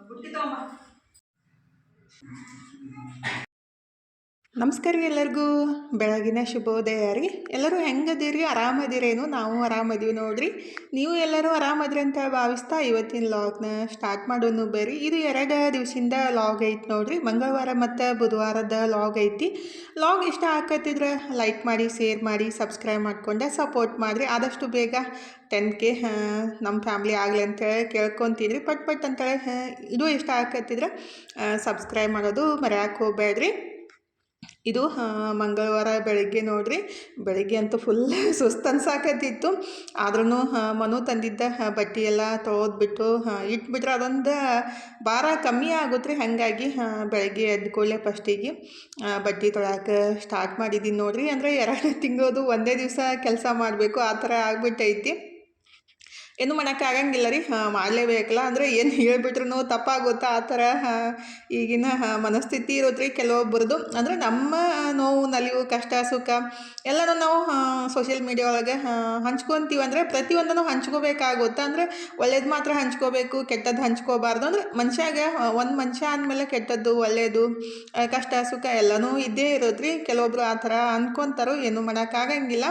ಬುಟ್ಟಿ ತಗೊಂಬ. ನಮಸ್ಕಾರ ರೀ ಎಲ್ಲರಿಗೂ. ಬೆಳಗಿನ ಶುಭೋದಯ ರೀ. ಎಲ್ಲರೂ ಹೆಂಗದಿರಿ? ಆರಾಮದಿರೇನು? ನಾವು ಆರಾಮದೀವಿ ನೋಡ್ರಿ. ನೀವು ಎಲ್ಲರೂ ಆರಾಮದ್ರಿ ಅಂತ ಭಾವಿಸ್ತಾ ಇವತ್ತಿನ ಲಾಗ್ನ ಸ್ಟಾರ್ಟ್ ಮಾಡೋನು ಬೇರಿ. ಇದು 2 ದಿವಸದಿಂದ ಲಾಗ್ ಐತಿ ನೋಡ್ರಿ. ಮಂಗಳವಾರ ಮತ್ತು ಬುಧವಾರದ ಲಾಗ್ ಐತಿ. ಲಾಗ್ ಇಷ್ಟ ಆಕತ್ತಿದ್ರೆ ಲೈಕ್ ಮಾಡಿ, ಶೇರ್ ಮಾಡಿ, ಸಬ್ಸ್ಕ್ರೈಬ್ ಮಾಡ್ಕೊಂಡು ಸಪೋರ್ಟ್ ಮಾಡಿರಿ. ಆದಷ್ಟು ಬೇಗ 10K ನಮ್ಮ ಫ್ಯಾಮ್ಲಿ ಆಗಲಿ ಅಂತೇಳಿ ಕೇಳ್ಕೊತೀನಿ. ಪಟ್ ಅಂತೇಳಿ ಇದು ಇಷ್ಟ ಆಕತ್ತಿದ್ರೆ ಸಬ್ಸ್ಕ್ರೈಬ್ ಮಾಡೋದು ಮರೆಯೋಕೆ ಹೋಗ್ಬೇಡ್ರಿ. ಇದು ಮಂಗಳವಾರ ಬೆಳಗ್ಗೆ ನೋಡ್ರಿ. ಬೆಳಗ್ಗೆ ಅಂತೂ ಫುಲ್ ಸುಸ್ತು ಅನ್ಸಾಕತ್ತಿತ್ತು. ಆದ್ರೂ ಮನು ತಂದಿದ್ದ ಬಟ್ಟೆ ಎಲ್ಲ ತೊಳೆದ್ಬಿಟ್ಟು ಇಟ್ಬಿಟ್ರೆ ಅದೊಂದು ಭಾರ ಕಮ್ಮಿ ಆಗುತ್ತೆ ರೀ. ಹಾಗಾಗಿ ಬೆಳಗ್ಗೆ ಎದ್ದ ಕೂಡಲೇ ಫಸ್ಟಿಗೆ ಬಟ್ಟೆ ತೊಳ್ಯಾಕೆ ಸ್ಟಾರ್ಟ್ ಮಾಡಿದ್ದೀನಿ ನೋಡ್ರಿ. ಅಂದರೆ 2 ತಿಂಗಳದು ಒಂದೇ ದಿವಸ ಕೆಲಸ ಮಾಡಬೇಕು ಆ ಥರ ಆಗ್ಬಿಟ್ಟೈತಿ. ಏನು ಮಾಡೋಕ್ಕಾಗಂಗಿಲ್ಲ ರೀ, ಮಾಡಲೇಬೇಕಲ್ಲ. ಅಂದರೆ ಏನು ಹೇಳಿಬಿಟ್ರು ತಪ್ಪಾಗುತ್ತಾ ಆ ಥರ ಈಗಿನ ಮನಸ್ಥಿತಿ ಇರುತ್ತೆ ರೀ ಕೆಲವೊಬ್ಬರದು. ಅಂದರೆ ನಮ್ಮ ನೋವು ನಲಿವು ಕಷ್ಟ ಸುಖ ಎಲ್ಲನೂ ನಾವು ಸೋಷಿಯಲ್ ಮೀಡಿಯಾ ಒಳಗೆ ಹಂಚ್ಕೊತೀವಿ. ಅಂದರೆ ಪ್ರತಿಯೊಂದನ್ನು ಹಂಚ್ಕೋಬೇಕಾಗುತ್ತೆ. ಅಂದರೆ ಒಳ್ಳೇದು ಮಾತ್ರ ಹಂಚ್ಕೋಬೇಕು, ಕೆಟ್ಟದ್ದು ಹಂಚ್ಕೋಬಾರ್ದು. ಅಂದರೆ ಮನುಷ್ಯಾಗ ಒಂದು ಮನುಷ್ಯ ಅಂದಮೇಲೆ ಕೆಟ್ಟದ್ದು ಒಳ್ಳೆಯದು ಕಷ್ಟ ಸುಖ ಎಲ್ಲನೂ ಇದ್ದೇ ಇರುತ್ತೆ ರೀ. ಕೆಲವೊಬ್ಬರು ಆ ಥರ ಅಂದ್ಕೊತಾರೋ, ಏನು ಮಾಡೋಕ್ಕಾಗಂಗಿಲ್ಲ.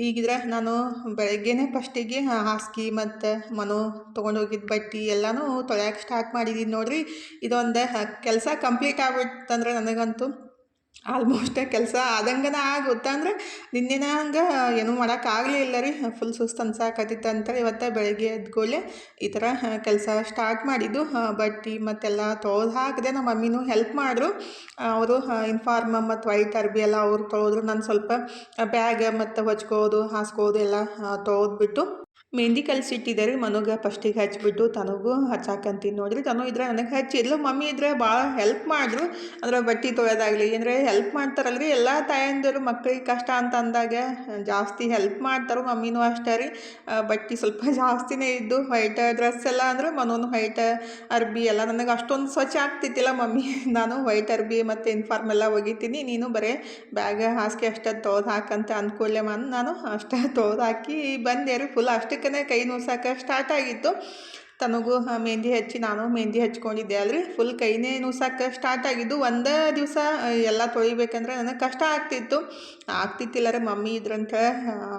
ಈಗಿದ್ರೆ ನಾನು ಬೆಳಗ್ಗೆನೇ ಫಸ್ಟಿಗೆ ಹಾಸಿಗೆ ಮತ್ತು ಮನು ತೊಗೊಂಡೋಗಿದ್ದ ಬಟ್ಟೆ ಎಲ್ಲನೂ ತೊಳ್ಯಾಕೆ ಸ್ಟಾರ್ಟ್ ಮಾಡಿದ್ದೀನಿ ನೋಡ್ರಿ. ಇದೊಂದು ಕೆಲಸ ಕಂಪ್ಲೀಟ್ ಆಗ್ಬಿಡ್ತಂದ್ರೆ ನನಗಂತೂ ಆಲ್ಮೋಸ್ಟ್ ಕೆಲಸ ಆದಂಗನ ಆಗುತ್ತೆ. ಅಂದರೆ ನಿನ್ನೆನ ಹಂಗೆ ಏನೂ ಮಾಡೋಕ್ಕಾಗಲಿಲ್ಲ ರೀ. ಫುಲ್ ಸುಸ್ತು ಅನ್ಸಾಕತ್ತಿತ್ತು ಅಂತೇಳಿ ಇವತ್ತು ಬೆಳಗ್ಗೆ ಎದ್ಕೊಳ್ಳೆ ಈ ಥರ ಕೆಲಸ ಸ್ಟಾರ್ಟ್ ಮಾಡಿದ್ದು. ಬಟ್ಟೆ ಮತ್ತೆಲ್ಲ ತೊಳೆದು ಹಾಕಿದೆ. ನಮ್ಮ ಮಮ್ಮಿನೂ ಹೆಲ್ಪ್ ಮಾಡಿದ್ರು. ಅವರು ಇನ್ಫಾರ್ಮ್ ಮತ್ತು ವೈಟ್ ಅರ್ಬಿ ಎಲ್ಲ ಅವ್ರು ತೊಳೆದ್ರು. ನಾನು ಸ್ವಲ್ಪ ಬ್ಯಾಗ್ ಮತ್ತು ಹೊಚ್ಕೋದು ಹಾಸ್ಕೋದು ಎಲ್ಲ ತೊಳೆದ್ಬಿಟ್ಟು ಮೆಹಂದಿ ಕಲಿಸಿಟ್ಟಿದ್ದೆ ರೀ. ಮನುಗೆ ಫಸ್ಟಿಗೆ ಹಚ್ಬಿಟ್ಟು ತನಗೂ ಹಚ್ಚಾಕಂತೀನಿ ನೋಡ್ರಿ. ತನು ಇದ್ರೆ ನನಗೆ ಹಚ್ಚಿದ್ಲು. ಮಮ್ಮಿ ಇದ್ರೆ ಭಾಳ ಹೆಲ್ಪ್ ಮಾಡಿದ್ರು. ಅಂದ್ರೆ ಬಟ್ಟೆ ತೊಳೆಯೋದಾಗಲಿ ಅಂದರೆ ಹೆಲ್ಪ್ ಮಾಡ್ತಾರಲ್ರಿ ಎಲ್ಲ ತಾಯಂದಿರು. ಮಕ್ಳಿಗೆ ಕಷ್ಟ ಅಂತ ಅಂದಾಗ ಜಾಸ್ತಿ ಹೆಲ್ಪ್ ಮಾಡ್ತಾರೆ. ಮಮ್ಮಿನೂ ಅಷ್ಟೇ ರೀ. ಬಟ್ಟೆ ಸ್ವಲ್ಪ ಜಾಸ್ತಿನೇ ಇದ್ದು ವೈಟ್ ಡ್ರೆಸ್ ಎಲ್ಲ ಅಂದರೆ ಮನೋನು ವೈಟ್ ಅರ್ಬಿ ಎಲ್ಲ ನನಗೆ ಅಷ್ಟೊಂದು ಸ್ವಚ್ಛ ಆಗ್ತಿತ್ತಿಲ್ಲ. ಮಮ್ಮಿ ನಾನು ವೈಟ್ ಅರ್ಬಿ ಮತ್ತು ಇನ್ಫಾರ್ಮ್ ಎಲ್ಲ ಒಗಿತೀನಿ, ನೀನು ಬರೀ ಬ್ಯಾಗ್ ಹಾಸಿಗೆ ಅಷ್ಟೇ ತೊಳೆದು ಹಾಕಂತ ಅಂದ್ಕೊಳ್ಳೆ ನಾನು ಅಷ್ಟೇ ತೊಳೆದು ಹಾಕಿ ಬಂದೆ ರೀ. ಫುಲ್ ಅಷ್ಟಕ್ಕೇ ಕೈ ನೋಸಕ್ಕೆ ಸ್ಟಾರ್ಟ್ ಆಗಿತ್ತು. ತನಗೂ ಮೆಹಂದಿ ಹಚ್ಚಿ ನಾನು ಮೆಹಂದಿ ಹಚ್ಕೊಂಡಿದ್ದೆ ಅಲ್ರಿ. ಫುಲ್ ಕೈನೇ ನುಸಕ್ಕೆ ಸ್ಟಾರ್ಟ್ ಆಗಿದ್ದು. ಒಂದೇ ದಿವಸ ಎಲ್ಲ ತೊಳಿಬೇಕಂದ್ರೆ ನನಗೆ ಕಷ್ಟ ಆಗ್ತಿತ್ತಿಲ್ಲ ರೀ. ಮಮ್ಮಿ ಇದ್ರಂತ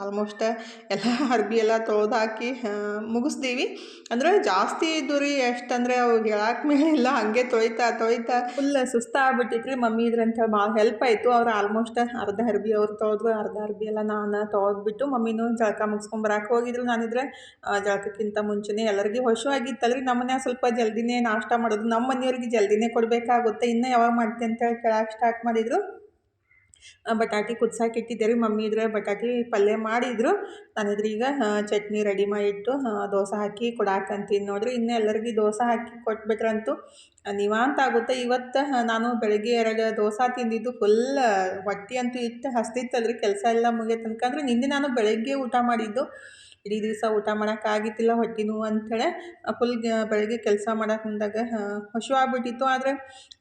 ಆಲ್ಮೋಸ್ಟ್ ಎಲ್ಲ ಅರ್ಬಿ ಎಲ್ಲ ತೊಳೆದು ಹಾಕಿ ಮುಗಿಸ್ದೀವಿ. ಅಂದರೆ ಜಾಸ್ತಿ ಇದ್ದು ರೀ. ಎಷ್ಟಂದರೆ ಅವು ಹೇಳಕ್ಕೆ ಮೇಲೆ ಇಲ್ಲ, ಹಾಗೆ ತೊಳಿತಾ ಫುಲ್ ಸುಸ್ತಾಗ್ಬಿಟ್ಟಿತ್ತು ರೀ. ಮಮ್ಮಿ ಇದ್ರಂತ ಭಾಳ ಹೆಲ್ಪ್ ಆಯಿತು. ಅವ್ರು ಆಲ್ಮೋಸ್ಟ್ ಅರ್ಧ ಅರ್ಬಿ ಅವ್ರು ತೊಳೆದ್ರು, ಅರ್ಧ ಅರ್ಬಿ ಎಲ್ಲ ನಾನು ತೊಳೆದ್ಬಿಟ್ಟು ಮಮ್ಮಿನೂ ಜಳಕ ಮುಗಿಸ್ಕೊಂಬರಕ್ಕೆ ಹೋಗಿದ್ರು. ನಾನಿದ್ರೆ ಜಳಕಕ್ಕಿಂತ ಮುಂಚೆನೇ ಎಲ್ಲರಿಗೂ ಹಸಿವಾಗಿತ್ತಲ್ರಿ. ನಮ್ಮ ಮನ್ಯಾಗ ಸ್ವಲ್ಪ ಜಲ್ದಿನೇ ನಾಷ್ಟ ಮಾಡೋದು. ನಮ್ಮ ಮನೆಯವ್ರಿಗೆ ಜಲ್ದಿನೇ ಕೊಡಬೇಕಾಗುತ್ತೆ. ಇನ್ನೂ ಯಾವಾಗ ಮಾಡ್ತೀನಿ ಅಂತ ಕೇಳಕ್ಕೆ ಸ್ಟಾರ್ಟ್ ಮಾಡಿದರು. ಬಟಾಟಿ ಕುದ್ಸಕ್ಕೆ ಇಟ್ಟಿದ್ದೆ ರೀ. ಮಮ್ಮಿ ಇದ್ರೆ ಬಟಾಟಿ ಪಲ್ಯ ಮಾಡಿದರು. ನಾನಿದ್ರೆ ಈಗ ಚಟ್ನಿ ರೆಡಿ ಮಾಡಿಟ್ಟು ದೋಸೆ ಹಾಕಿ ಕೊಡಾಕಂತೀನಿ ನೋಡ್ರಿ. ಇನ್ನೂ ಎಲ್ಲರಿಗೂ ದೋಸೆ ಹಾಕಿ ಕೊಟ್ಬಿಟ್ರಂತೂ ನಿವಾಂತ ಆಗುತ್ತೆ. ಇವತ್ತು ನಾನು ಬೆಳಗ್ಗೆ 2 ದೋಸೆ ತಿಂದಿದ್ದು. ಫುಲ್ ಹೊಟ್ಟೆ ಅಂತೂ ಇಟ್ಟು ಹಸ್ತಿತ್ತಲ್ರಿ ಕೆಲಸ ಎಲ್ಲ ಮುಗಿಯೋ ತನಕ. ಅಂದರೆ ನಿನ್ನೆ ನಾನು ಬೆಳಗ್ಗೆ ಊಟ ಮಾಡಿದ್ದು. ಇಡೀ ದಿವಸ ಊಟ ಮಾಡೋಕ್ಕಾಗಿತ್ತಿಲ್ಲ ಹೊಟ್ಟೆ ನೋವು ಅಂಥೇಳಿ ಫುಲ್ ಬೆಳಗ್ಗೆ ಕೆಲಸ ಮಾಡೋಕೆ ಮುಂದಾಗ ಹಸಿವಾಗ್ಬಿಟ್ಟಿತ್ತು. ಆದರೆ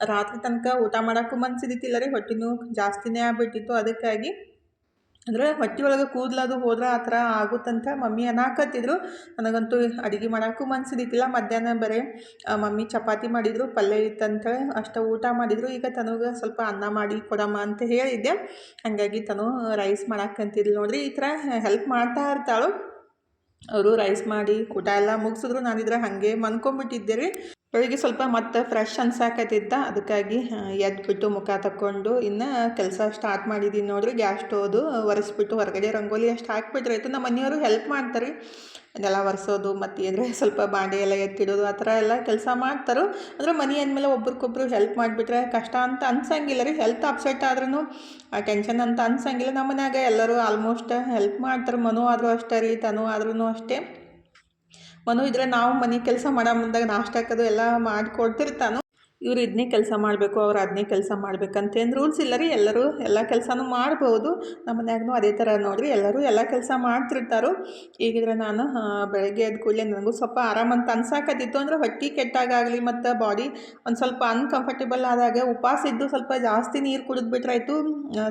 ರಾತ್ರಿ ತನಕ ಊಟ ಮಾಡೋಕ್ಕೂ ಮನಸ್ಸಿದ್ದಿತ್ತಿಲ್ಲ ರೀ. ಹೊಟ್ಟೆ ನೋವು ಜಾಸ್ತಿನೇ ಆಗ್ಬಿಟ್ಟಿತ್ತು. ಅದಕ್ಕಾಗಿ ಅಂದರೆ ಹೊಟ್ಟೆ ಒಳಗೆ ಕೂದಲದು ಹೋದ್ರೆ ಆ ಥರ ಆಗುತ್ತಂತ ಮಮ್ಮಿ ಅನ್ನಕತ್ತಿದ್ರು. ನನಗಂತೂ ಅಡುಗೆ ಮಾಡೋಕ್ಕೂ ಮನಸ್ಸಿದ್ದಿತ್ತಿಲ್ಲ. ಮಧ್ಯಾಹ್ನ ಬರೀ ಮಮ್ಮಿ ಚಪಾತಿ ಮಾಡಿದರು, ಪಲ್ಯ ಇತ್ತಂತೇಳಿ ಅಷ್ಟು ಊಟ ಮಾಡಿದರು. ಈಗ ತನಗೆ ಸ್ವಲ್ಪ ಅನ್ನ ಮಾಡಿ ಕೊಡಮ್ಮ ಅಂತ ಹೇಳಿದ್ದೆ. ಹಾಗಾಗಿ ತನು ರೈಸ್ ಮಾಡಾಕಂತಿದ್ಲು ನೋಡ್ರಿ. ಈ ಥರ ಹೆಲ್ಪ್ ಮಾಡ್ತಾ ಇರ್ತಾಳು. ಅವರು ರೈಸ್ ಮಾಡಿ ಊಟ ಎಲ್ಲ ಮುಗಿಸಿದ್ರು. ನಾನಿದ್ರೆ ಹಾಗೆ ಮನ್ಕೊಂಬಿಟ್ಟಿದ್ದೆ ರೀ. ಬೆಳಿಗ್ಗೆ ಸ್ವಲ್ಪ ಮತ್ತೆ ಫ್ರೆಶ್ ಅನ್ಸಾಕತ್ತಿದ್ದ. ಅದಕ್ಕಾಗಿ ಎದ್ಬಿಟ್ಟು ಮುಖ ತಕ್ಕೊಂಡು ಇನ್ನು ಕೆಲಸ ಸ್ಟಾರ್ಟ್ ಮಾಡಿದ್ದೀನಿ ನೋಡ್ರಿ. ಗ್ಯಾಸ್ ಸ್ಟೋವ್ದು ಒರೆಸ್ಬಿಟ್ಟು ಹೊರಗಡೆ ರಂಗೋಲಿ ಅಷ್ಟು ಹಾಕ್ಬಿಟ್ರೆ ಆಯಿತು. ನಮ್ಮ ಮನೆಯವರು ಹೆಲ್ಪ್ ಮಾಡ್ತಾರೆ ಅದೆಲ್ಲ ಒರೆಸೋದು. ಮತ್ತು ಅಂದರೆ ಸ್ವಲ್ಪ ಬಾಂಡೆ ಎಲ್ಲ ಎತ್ತಿಡೋದು ಆ ಥರ ಎಲ್ಲ ಕೆಲಸ ಮಾಡ್ತಾರೆ. ಅಂದರೆ ಮನೆ ಅಂದಮೇಲೆ ಒಬ್ರಿಗೊಬ್ರು ಹೆಲ್ಪ್ ಮಾಡಿಬಿಟ್ರೆ ಕಷ್ಟ ಅಂತ ಅನ್ಸಂಗಿಲ್ಲ ರೀ. ಹೆಲ್ತ್ ಅಪ್ಸೆಟ್ ಆದ್ರೂ ಟೆನ್ಷನ್ ಅಂತ ಅನ್ಸಂಗಿಲ್ಲ. ನಮ್ಮ ಮನ್ಯಾಗ ಎಲ್ಲರೂ ಆಲ್ಮೋಸ್ಟ್ ಹೆಲ್ಪ್ ಮಾಡ್ತಾರೆ. ಮನು ಆದರೂ ಅಷ್ಟೇ ರೀ, ತನು ಆದ್ರೂ ಅಷ್ಟೇ. ಮನು ಇದ್ರೆ ನಾವು ಮನೆ ಕೆಲಸ ಮಾಡೋ ಮುಂದಾಗ ನಾಷ್ಟಕ್ಕದು ಎಲ್ಲ ಮಾಡಿಕೊಡ್ತಿರ್ತಾನು. ಇವ್ರು ಇದನ್ನೇ ಕೆಲಸ ಮಾಡಬೇಕು, ಅವ್ರು ಅದನ್ನೇ ಕೆಲಸ ಮಾಡ್ಬೇಕಂತೇನು ರೂಲ್ಸ್ ಇಲ್ಲ ರೀ. ಎಲ್ಲರೂ ಎಲ್ಲ ಕೆಲಸನೂ ಮಾಡ್ಬೋದು. ನಮ್ಮ ಮನ್ಯಾಗೂ ಅದೇ ಥರ ನೋಡಿರಿ, ಎಲ್ಲರೂ ಎಲ್ಲ ಕೆಲಸ ಮಾಡ್ತಿರ್ತಾರೆ. ಈಗಿದ್ರೆ ನಾನು ಬೆಳಗ್ಗೆ ಎದ್ದ ಕೂಡಲೇ ನನಗೂ ಸ್ವಲ್ಪ ಆರಾಮಂತ ಅನ್ಸಾಕತ್ತಿತ್ತು. ಅಂದರೆ ಹೊಟ್ಟೆ ಕೆಟ್ಟಾಗಲಿ ಮತ್ತು ಬಾಡಿ ಒಂದು ಸ್ವಲ್ಪ ಅನ್ಕಂಫರ್ಟೇಬಲ್ ಆದಾಗ ಉಪವಾಸ ಇದ್ದು ಸ್ವಲ್ಪ ಜಾಸ್ತಿ ನೀರು ಕುಡಿದ್ಬಿಟ್ರಾಯ್ತು,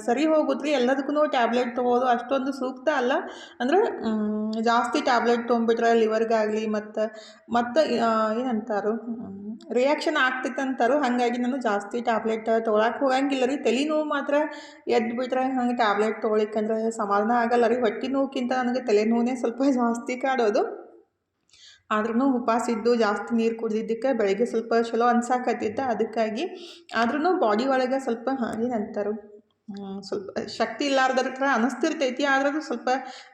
ಸರಿ ಹೋಗುತ್ತೆ ರೀ. ಎಲ್ಲದಕ್ಕೂ ಟ್ಯಾಬ್ಲೆಟ್ ತೊಗೋದು ಅಷ್ಟೊಂದು ಸೂಕ್ತ ಅಲ್ಲ. ಅಂದರೆ ಜಾಸ್ತಿ ಟ್ಯಾಬ್ಲೆಟ್ ತೊಗೊಂಬಿಟ್ರೆ ಲಿವರ್ಗಾಗಲಿ ಮತ್ತು ಏನಂತಾರೋ ರಿಯಾಕ್ಷನ್ ಆಗ್ತಿತ್ತಂತಾರು. ಹಾಗಾಗಿ ನಾನು ಜಾಸ್ತಿ ಟ್ಯಾಬ್ಲೆಟ್ ತೊಗೊಳಕ್ಕೆ ಹೋಗಂಗಿಲ್ಲ ರೀ. ತಲೆ ನೋವು ಮಾತ್ರ ಎದ್ದು ಬಿಟ್ರೆ ಹಂಗೆ ಟ್ಯಾಬ್ಲೆಟ್ ತೊಗೊಳಿಕ್ಕಂದ್ರೆ ಸಮಾಧಾನ ಆಗಲ್ಲ ರೀ. ಹೊಟ್ಟೆ ನೋವುಕ್ಕಿಂತ ನನಗೆ ತಲೆನೋವೇ ಸ್ವಲ್ಪ ಜಾಸ್ತಿ ಕಾಡೋದು. ಆದ್ರೂ ಉಪವಾಸ ಇದ್ದು ಜಾಸ್ತಿ ನೀರು ಕುಡ್ದಿದ್ದಕ್ಕೆ ಬೆಳಗ್ಗೆ ಸ್ವಲ್ಪ ಚಲೋ ಅನ್ಸಾಕತ್ತಿತ್ತು. ಅದಕ್ಕಾಗಿ ಆದ್ರೂ ಬಾಡಿ ಒಳಗೆ ಸ್ವಲ್ಪ ಏನಂತಾರೆ ಸ್ವಲ್ಪ ಶಕ್ತಿ ಇಲ್ಲಾರ್ದರ ಥರ ಅನ್ನಿಸ್ತಿರ್ತೈತಿ. ಆದ್ರೂ ಸ್ವಲ್ಪ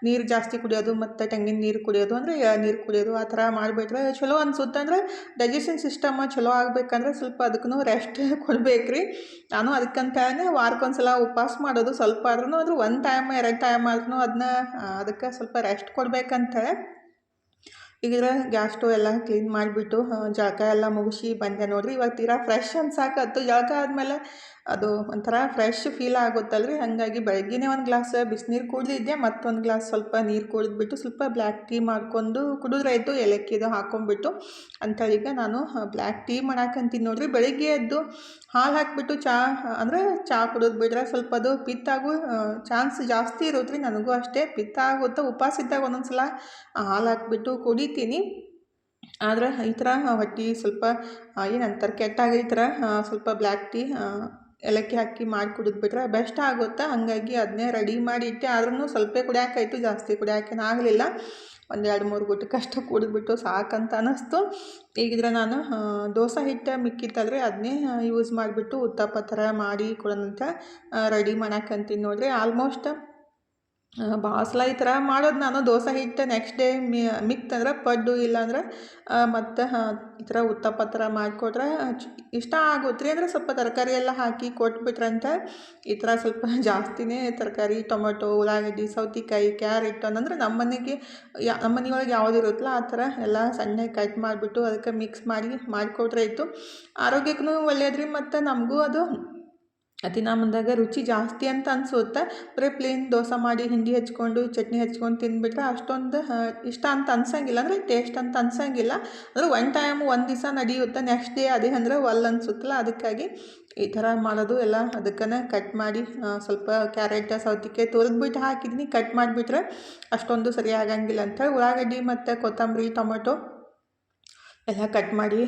ನೀರು ಜಾಸ್ತಿ ಕುಡಿಯೋದು ಮತ್ತು ತೆಂಗಿನ ನೀರು ಕುಡಿಯೋದು ಅಂದರೆ ನೀರು ಕುಡಿಯೋದು ಆ ಥರ ಮಾಡಿಬಿಟ್ರೆ ಚಲೋ ಅನ್ಸುತ್ತೆ. ಅಂದರೆ ಡೈಜೆಷನ್ ಸಿಸ್ಟಮ್ ಚಲೋ ಆಗ್ಬೇಕಂದ್ರೆ ಸ್ವಲ್ಪ ಅದಕ್ಕೂ ರೆಸ್ಟ್ ಕೊಡ್ಬೇಕು ರೀ. ನಾನು ಅದಕ್ಕಂತಾನೆ ವಾರಕ್ಕೊಂದ್ಸಲ ಉಪವಾಸ ಮಾಡೋದು. ಸ್ವಲ್ಪ ಆದ್ರೂ ಅಂದ್ರೆ 1 ಟೈಮ್ 2 ಟೈಮ್ ಆದ್ರೂ ಅದಕ್ಕೆ ಸ್ವಲ್ಪ ರೆಸ್ಟ್ ಕೊಡ್ಬೇಕಂತೇಳಿ ಈಗ ಗ್ಯಾಸ್ ಸ್ಟವ್ ಎಲ್ಲ ಕ್ಲೀನ್ ಮಾಡಿಬಿಟ್ಟು ಜಳಕ ಎಲ್ಲ ಮುಗಿಸಿ ಬಂದೆ ನೋಡ್ರಿ. ಇವಾಗ ತೀರಾ ಫ್ರೆಶ್ ಅನ್ಸಾಕತ್ತು. ಜಳಕ ಆದಮೇಲೆ ಅದು ಒಂಥರ ಫ್ರೆಶ್ ಫೀಲ್ ಆಗುತ್ತಲ್ರಿ. ಹಾಗಾಗಿ ಬೆಳಗ್ಗೆನೇ ಒಂದು ಗ್ಲಾಸ್ ಬಿಸಿನೀರು ಕುಡಿದಿದ್ದೆ. ಮತ್ತೊಂದು ಗ್ಲಾಸ್ ಸ್ವಲ್ಪ ನೀರು ಕುಡಿದ್ಬಿಟ್ಟು ಸ್ವಲ್ಪ ಬ್ಲ್ಯಾಕ್ ಟೀ ಮಾಡ್ಕೊಂಡು ಕುಡಿದ್ರಾಯ್ತು, ಏಲಕ್ಕಿದು ಹಾಕ್ಕೊಂಡ್ಬಿಟ್ಟು ಅಂಥೇಳಿ ಈಗ ನಾನು ಬ್ಲ್ಯಾಕ್ ಟೀ ಮಾಡಾಕಂತೀನಿ ನೋಡ್ರಿ. ಬೆಳಗ್ಗೆ ಎದ್ದು ಹಾಲು ಹಾಕಿಬಿಟ್ಟು ಅಂದರೆ ಚಹಾ ಕುಡಿದು ಬಿಟ್ರೆ ಸ್ವಲ್ಪ ಅದು ಪಿತ್ತಾಗೋ ಚಾನ್ಸ್ ಜಾಸ್ತಿ ಇರುತ್ತೆ ರೀ. ನನಗೂ ಅಷ್ಟೇ ಪಿತ್ತ ಆಗುತ್ತೆ. ಉಪವಾಸ ಇದ್ದಾಗ ಒಂದೊಂದು ಸಲ ಹಾಲು ಹಾಕಿಬಿಟ್ಟು ಕುಡಿತೀನಿ. ಆದ್ರೆ ಈ ಥರ ಹೊಟ್ಟೆ ಸ್ವಲ್ಪ ಏನಂತಾರೆ ಕೆಟ್ಟಾಗ ಈ ಥರ ಸ್ವಲ್ಪ ಬ್ಲ್ಯಾಕ್ ಟೀ ಏಲಕ್ಕಿ ಹಾಕಿ ಮಾಡಿ ಕುಡಿದ್ಬಿಟ್ರೆ ಬೆಸ್ಟ್ ಆಗುತ್ತೆ. ಹಾಗಾಗಿ ಅದನ್ನೇ ರೆಡಿ ಮಾಡಿ ಇಟ್ಟೆ. ಆದ್ರೂ ಸ್ವಲ್ಪ ಕುಡಿಯೋಕ್ಕಾಯ್ತು, ಜಾಸ್ತಿ ಕುಡಿಯೋಕ್ಕೇನು ಆಗಲಿಲ್ಲ. ಒಂದು 2-3 ಗುಟ್ಟಕ್ಕಷ್ಟು ಕುಡಿದ್ಬಿಟ್ಟು ಸಾಕಂತ ಅನ್ನಿಸ್ತು. ಈಗಿದ್ರೆ ನಾನು ದೋಸೆ ಹಿಟ್ಟು ಮಿಕ್ಕಿತ್ತಲ್ರಿ ಅದನ್ನೇ ಯೂಸ್ ಮಾಡಿಬಿಟ್ಟು ಉತ್ತಪ್ಪ ಥರ ಮಾಡಿ ಕೊಡೋಣಂತ ರೆಡಿ ಮಾಡಾಕಂತೀನಿ ನೋಡ್ರಿ. ಆಲ್ಮೋಸ್ಟ್ ಭಾಳ ಸಲ ಈ ಥರ ಮಾಡೋದು ನಾನು. ದೋಸೆ ಹಿಟ್ಟು ನೆಕ್ಸ್ಟ್ ಡೇ ಮಿಕ್ತಂದ್ರೆ ಪಡ್ಡು, ಇಲ್ಲಾಂದ್ರೆ ಮತ್ತು ಈ ಥರ ಉತ್ತಪ್ಪ ಥರ ಮಾಡಿಕೊಟ್ರೆ ಇಷ್ಟ ಆಗುತ್ತೆ ರೀ. ಅಂದರೆ ಸ್ವಲ್ಪ ತರಕಾರಿ ಎಲ್ಲ ಹಾಕಿ ಕೊಟ್ಬಿಟ್ರಂತ ಈ ಥರ ಸ್ವಲ್ಪ ಜಾಸ್ತಿನೇ ತರಕಾರಿ ಟೊಮೆಟೊ, ಉಳ್ಳಾಗಡ್ಡಿ, ಸೌತೆಕಾಯಿ, ಕ್ಯಾರೆಟ್ ಅಂದರೆ ನಮ್ಮ ಮನೆ ಒಳಗೆ ಯಾವ್ದು ಇರುತ್ತಲ್ಲ ಆ ಥರ ಎಲ್ಲ ಸಣ್ಣಗೆ ಕಟ್ ಮಾಡಿಬಿಟ್ಟು ಅದಕ್ಕೆ ಮಿಕ್ಸ್ ಮಾಡಿಕೊಟ್ರೆ ಇತ್ತು. ಆರೋಗ್ಯಕ್ಕೂ ಒಳ್ಳೇದು ರೀ. ಮತ್ತು ನಮಗೂ ಅದು ತಿನ್ನೋ ಮುಂದಾಗ ರುಚಿ ಜಾಸ್ತಿ ಅಂತ ಅನಿಸುತ್ತೆ. ಬರೀ ಪ್ಲೇನ್ ದೋಸೆ ಮಾಡಿ ಹಿಂಡಿ ಹಚ್ಕೊಂಡು ಚಟ್ನಿ ಹಚ್ಕೊಂಡು ತಿಂದುಬಿಟ್ರೆ ಅಷ್ಟೊಂದು ಇಷ್ಟ ಅಂತ ಅನ್ಸಂಗಿಲ್ಲ. ಅಂದರೆ ಟೇಸ್ಟ್ ಅಂತ ಅನ್ಸಂಗಿಲ್ಲ. ಅಂದರೆ 1 ಟೈಮ್ 1 ದಿವಸ ನಡೆಯುತ್ತೆ. ನೆಕ್ಸ್ಟ್ ಡೇ ಅದೇ ಅಂದರೆ ಅನ್ಸುತ್ತಲ್ಲ. ಅದಕ್ಕಾಗಿ ಈ ಥರ ಮಾಡೋದು ಎಲ್ಲ. ಅದಕ್ಕೇ ಕಟ್ ಮಾಡಿ ಸ್ವಲ್ಪ ಕ್ಯಾರೆಟ್, ಸೌತೆಕಾಯಿ ತುರಿದ್ಬಿಟ್ಟು ಹಾಕಿದ್ದೀನಿ. ಕಟ್ ಮಾಡಿಬಿಟ್ರೆ ಅಷ್ಟೊಂದು ಸರಿ ಆಗಂಗಿಲ್ಲ ಅಂಥೇಳಿ ಉಳ್ಳಾಗಡ್ಡಿ ಮತ್ತು ಕೊತ್ತಂಬರಿ, ಟೊಮೆಟೊ ಎಲ್ಲ ಕಟ್ ಮಾಡಿ